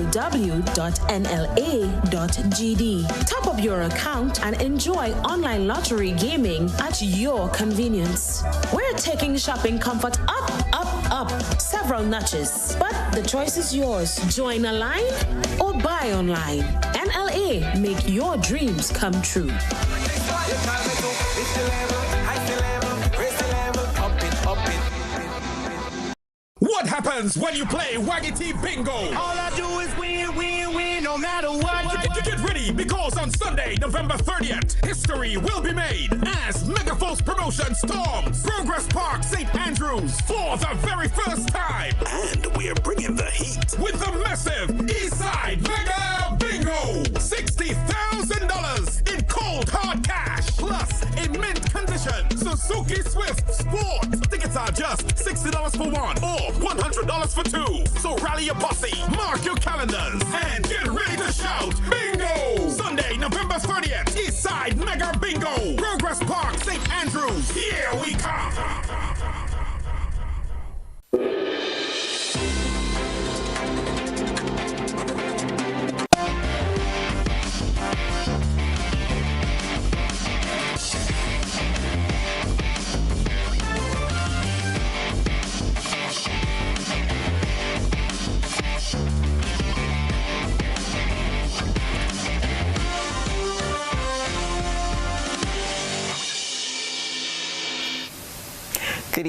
Top up your account and enjoy online lottery gaming at your convenience. We're taking shopping comfort up, several notches. But the choice is yours. Join a line or buy online. NLA, make your dreams come true. What happens when you play Waggity Bingo? All I do is win, win, win, no matter what. Get ready, because on Sunday, November 30th, history will be made as Megaforce Promotion storms Progress Park, St. Andrews for the very first time. And we're bringing the heat with the massive Eastside Mega Bingo. $60,000 in cold hard cash, plus in mint condition Suzuki Swift Sport. Tickets are just $60 for one or $100 for two. So rally your posse, mark your calendars, and get ready to shout bingo! Sunday, November 30th, Eastside Mega Bingo, Progress Park, St. Andrews. Here we come.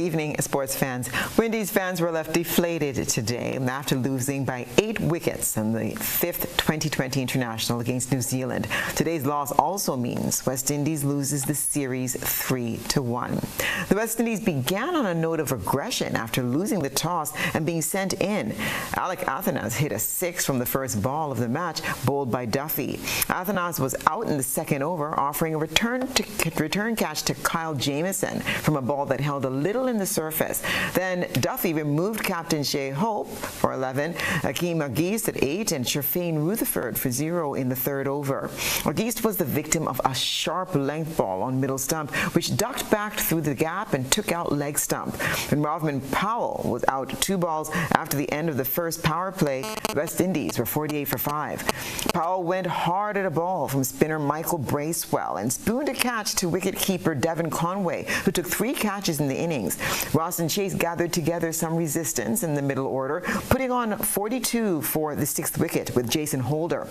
evening, sports fans. Windies fans were left deflated today after losing by 8 wickets in the 5th 2020 International against New Zealand. Today's loss also means West Indies loses the series 3-1. The West Indies began on a note of aggression after losing the toss and being sent in. Alec Athanas hit a 6 from the first ball of the match, bowled by Duffy. Athanas was out in the second over, offering a return catch to Kyle Jamieson from a ball that held a little in the surface. Then Duffy removed captain Shea Hope for 11, Akeem Agist at 8, and Sherfane Rutherford for 0 in the third over. Agist was the victim of a sharp length ball on middle stump, which ducked back through the gap and took out leg stump. And Rovman Powell was out 2 balls after the end of the first power play. West Indies were 48 for 5. Powell went hard at a ball from spinner Michael Bracewell and spooned a catch to wicketkeeper Devon Conway, who took 3 catches in the innings. Ross and Chase gathered together some resistance in the middle order, putting on 42 for the 6th wicket with Jason Holder.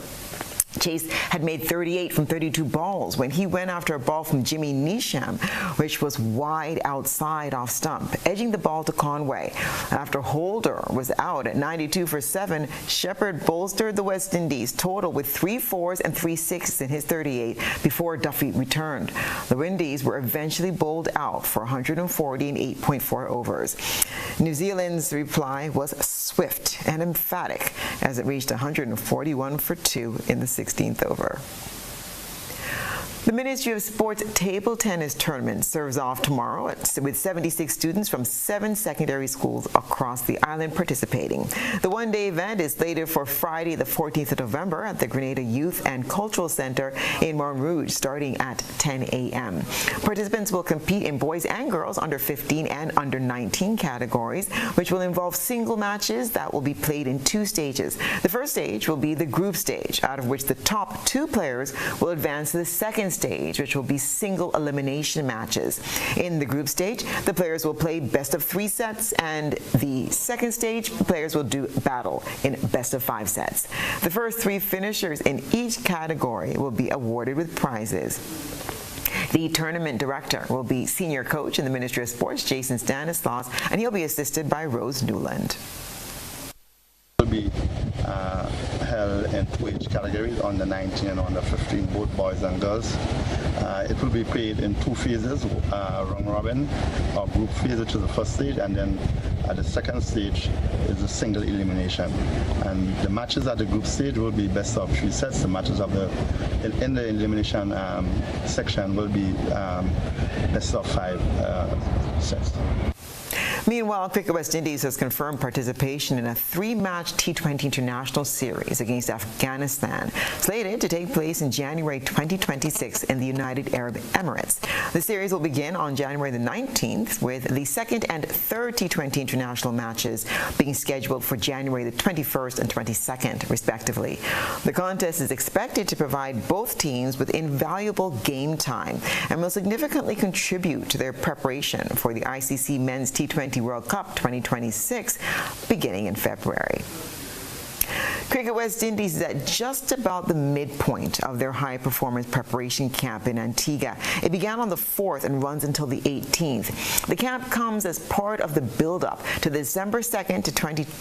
Chase had made 38 from 32 balls when he went after a ball from Jimmy Neesham, which was wide outside off stump, edging the ball to Conway. After Holder was out at 92 for 7, Shepherd bolstered the West Indies total with 3 4s and 3 6s in his 38 before Duffy returned. The Windies were eventually bowled out for 140 in 8.4 overs. New Zealand's reply was swift and emphatic as it reached 141 for 2 in the 16th over. The Ministry of Sport's table tennis tournament serves off tomorrow with 76 students from 7 secondary schools across the island participating. The one-day event is slated for Friday, the 14th of November at the Grenada Youth and Cultural Center in Montrouge Rouge, starting at 10 a.m. Participants will compete in boys and girls under 15 and under 19 categories, which will involve single matches that will be played in 2 stages. The first stage will be the group stage, out of which the top 2 players will advance to the second stage, which will be single elimination matches. In the group stage, the players will play best of 3 sets, and the second stage, the players will do battle in best of 5 sets. The first 3 finishers in each category will be awarded with prizes. The tournament director will be senior coach in the Ministry of Sports, Jason Stanislaus, and he'll be assisted by Rose Newland. Will be held in 2 age categories, under 19 and under 15, both boys and girls. It will be played in 2 phases, round robin or group phase, which is the first stage, and then at the second stage is a single elimination. And the matches at the group stage will be best of 3 sets. The matches of in the elimination section will be best of 5 sets. Meanwhile, Cricket West Indies has confirmed participation in a 3-match T20 International Series against Afghanistan, slated to take place in January 2026 in the United Arab Emirates. The series will begin on January the 19th, with the 2nd and 3rd T20 International matches being scheduled for January the 21st and 22nd, respectively. The contest is expected to provide both teams with invaluable game time and will significantly contribute to their preparation for the ICC Men's T20 World Cup 2026 beginning in February. Cricket West Indies is at just about the midpoint of their high-performance preparation camp in Antigua. It began on the 4th and runs until the 18th. The camp comes as part of the build-up to the December 2nd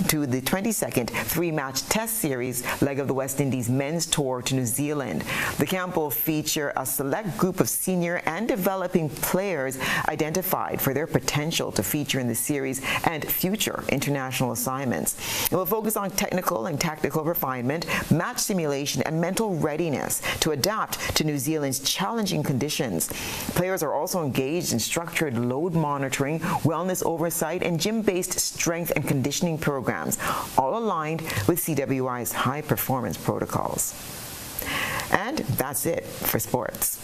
to the 22nd 3-match test series leg of the West Indies men's tour to New Zealand. The camp will feature a select group of senior and developing players identified for their potential to feature in the series and future international assignments. It will focus on technical and tactical refinement, match simulation, and mental readiness to adapt to New Zealand's challenging conditions. Players are also engaged in structured load monitoring, wellness oversight, and gym-based strength and conditioning programs, all aligned with CWI's high-performance protocols. And that's it for sports.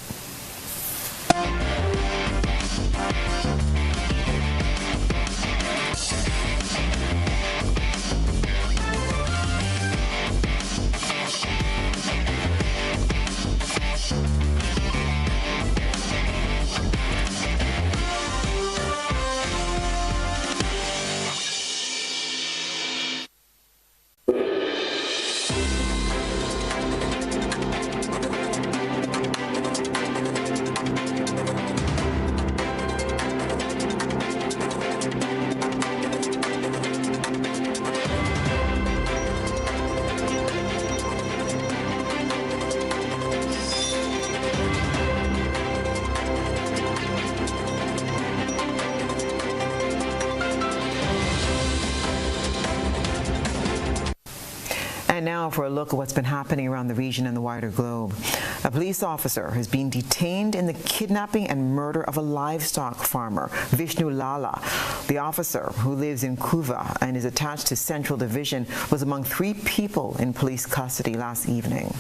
And now for a look at what's been happening around the region and the wider globe. A police officer has been detained in the kidnapping and murder of a livestock farmer, Vishnu Lala. The officer, who lives in Kuva and is attached to Central Division, was among 3 people in police custody last evening.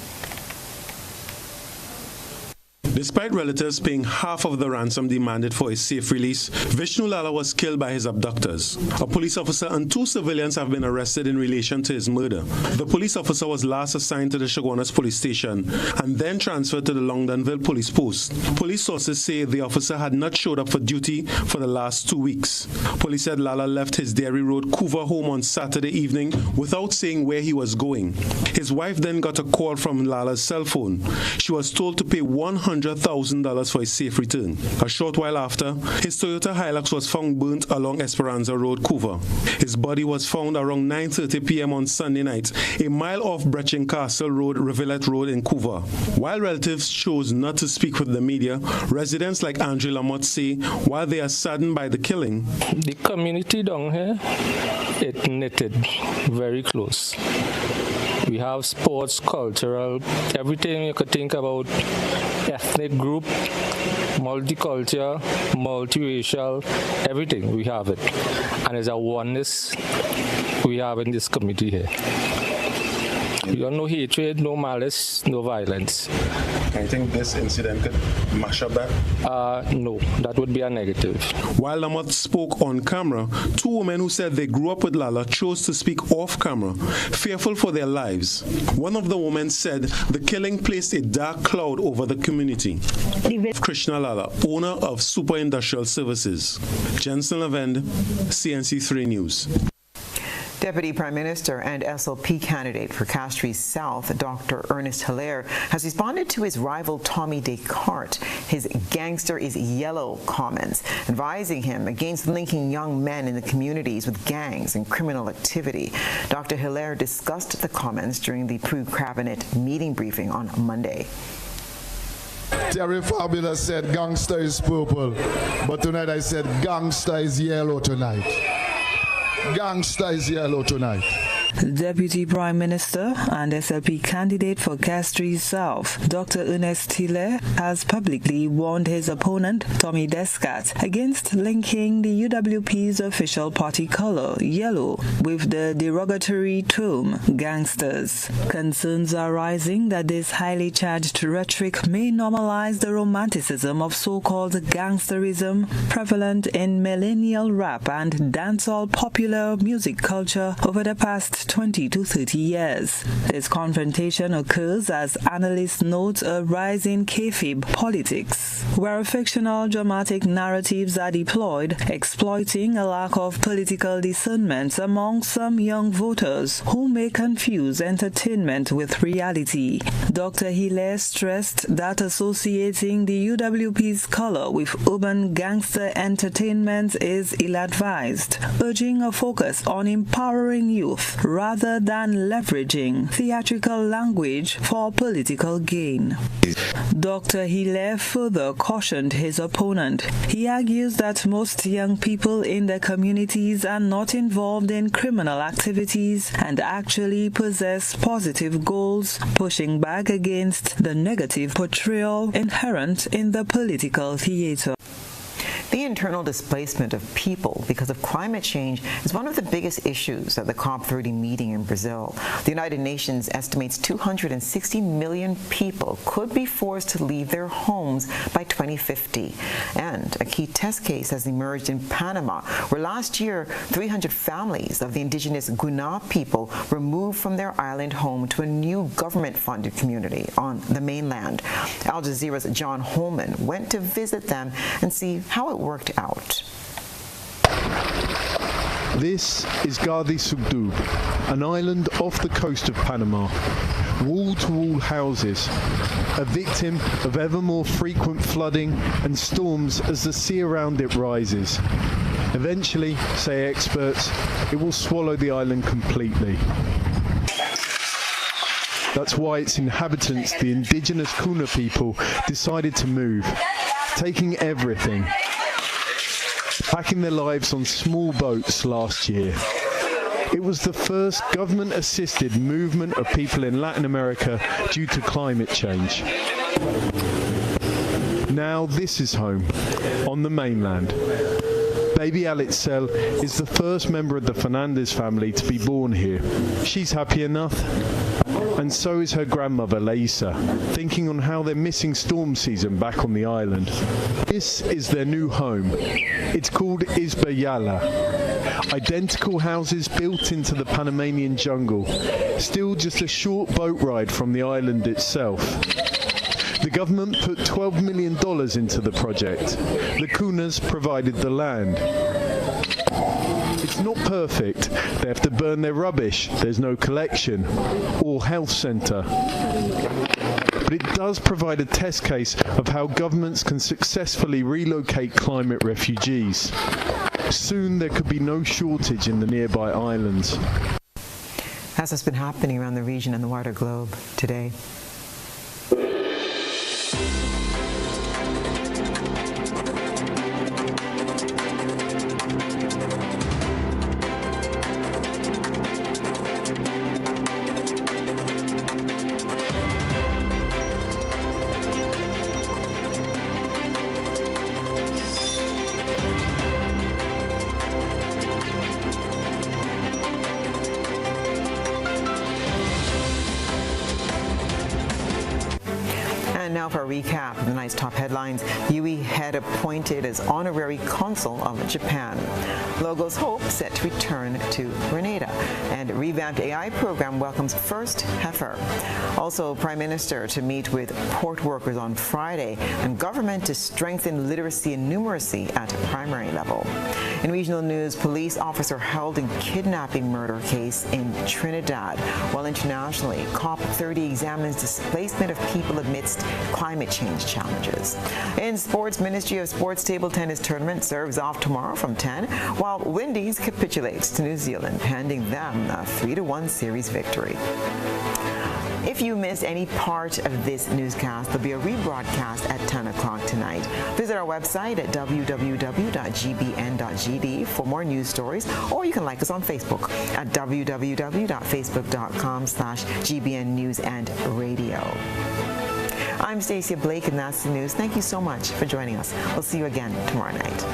Despite relatives paying half of the ransom demanded for his safe release, Vishnu Lala was killed by his abductors. A police officer and 2 civilians have been arrested in relation to his murder. The police officer was last assigned to the Chaguanas police station and then transferred to the Longdonville police post. Police sources say the officer had not showed up for duty for the last 2 weeks. Police said Lala left his Dairy Road Kuva home on Saturday evening without saying where he was going. His wife then got a call from Lala's cell phone. She was told to pay $100,000 for his safe return. A short while after, his Toyota Hilux was found burnt along Esperanza Road, Kuva. His body was found around 9:30 p.m. on Sunday night, a mile off Brechin Castle Road, Rivulet Road in Kuva. While relatives chose not to speak with the media, residents like Andre Lamotte say while they are saddened by the killing, the community down here, it knitted very close. We have sports, cultural, everything you could think about, ethnic group, multicultural, multiracial, everything, we have it. And there's a oneness we have in this community here. You have no hatred, no malice, no violence. I think this incident could mash up that? No, that would be a negative. While Lamotte spoke on camera, 2 women who said they grew up with Lala chose to speak off camera, fearful for their lives. One of the women said the killing placed a dark cloud over the community. Krishna Lala, owner of Super Industrial Services. Jensen Lavend, CNC3 News. Deputy Prime Minister and SLP candidate for Castries South, Dr. Ernest Hilaire, has responded to his rival Tommy Descartes, his "gangster is yellow" comments, advising him against linking young men in the communities with gangs and criminal activity. Dr. Hilaire discussed the comments during the pre-cabinet meeting briefing on Monday. Terry Fabulous said gangster is purple, but tonight I said gangster is yellow tonight. Gangster is yellow tonight. Deputy Prime Minister and SLP candidate for Castries South, Dr. Ernest Hilaire, has publicly warned his opponent, Tommy Descartes, against linking the UWP's official party color, yellow, with the derogatory term, gangsters. Concerns are rising that this highly charged rhetoric may normalize the romanticism of so-called gangsterism prevalent in millennial rap and dancehall popular music culture over the past 20 to 30 years. This confrontation occurs as analysts note a rise in kayfabe politics, where fictional dramatic narratives are deployed, exploiting a lack of political discernment among some young voters who may confuse entertainment with reality. Dr. Hilaire stressed that associating the UWP's color with urban gangster entertainment is ill-advised, urging a focus on empowering youth rather than leveraging theatrical language for political gain. Dr. Hilaire further cautioned his opponent. He argues that most young people in their communities are not involved in criminal activities and actually possess positive goals, pushing back against the negative portrayal inherent in the political theater. The internal displacement of people because of climate change is one of the biggest issues at the COP30 meeting in Brazil. The United Nations estimates 260 million people could be forced to leave their homes by 2050. And a key test case has emerged in Panama, where last year 300 families of the indigenous Guna people were moved from their island home to a new government-funded community on the mainland. Al Jazeera's John Holman went to visit them and see how it worked out. This is Gardi Sugdub, an island off the coast of Panama. Wall-to-wall houses, a victim of ever more frequent flooding and storms as the sea around it rises. Eventually, say experts, it will swallow the island completely. That's why its inhabitants, the indigenous Kuna people, decided to move, taking everything, packing their lives on small boats last year. It was the first government-assisted movement of people in Latin America due to climate change. Now this is home, on the mainland. Baby Alitzel is the first member of the Fernandez family to be born here. She's happy enough. And so is her grandmother, Leisa, thinking on how they're missing storm season back on the island. This is their new home. It's called Isbayala. Identical houses built into the Panamanian jungle. Still just a short boat ride from the island itself. The government put $12 million into the project. The Kunas provided the land. It's not perfect. They have to burn their rubbish. There's no collection or health centre. But it does provide a test case of how governments can successfully relocate climate refugees. Soon there could be no shortage in the nearby islands. That's what's been happening around the region and the wider globe today. And now for a recap of the night's top headlines. Yui head appointed as honorary consul of Japan. Logos Hope set to return to Grenada. And revamped AI program welcomes first heifer. Also, Prime Minister to meet with port workers on Friday. And government to strengthen literacy and numeracy at primary level. In regional news, police officer held in kidnapping murder case in Trinidad. While internationally, COP30 examines displacement of people amidst climate change challenges. In sports, Ministry of Sports table tennis tournament serves off tomorrow from 10, while Windies capitulates to New Zealand, handing them a 3-1 series victory. If you missed any part of this newscast, there'll be a rebroadcast at 10 o'clock tonight. Visit our website at www.gbn.gd for more news stories, or you can like us on Facebook at www.facebook.com/GBN News and Radio. I'm Stasia Blake, and that's the news. Thank you so much for joining us. We'll see you again tomorrow night.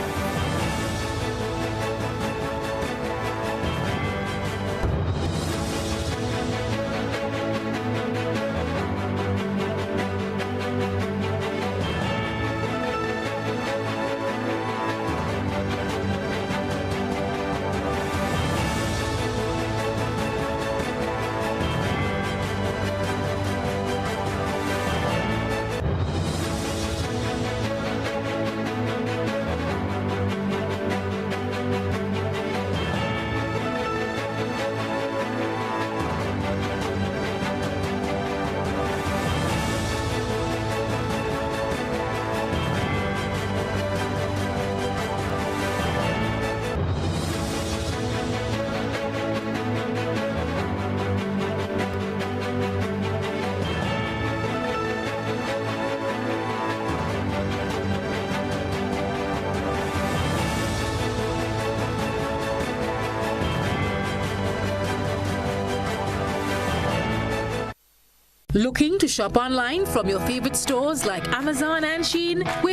Looking to shop online from your favorite stores like Amazon and Shein with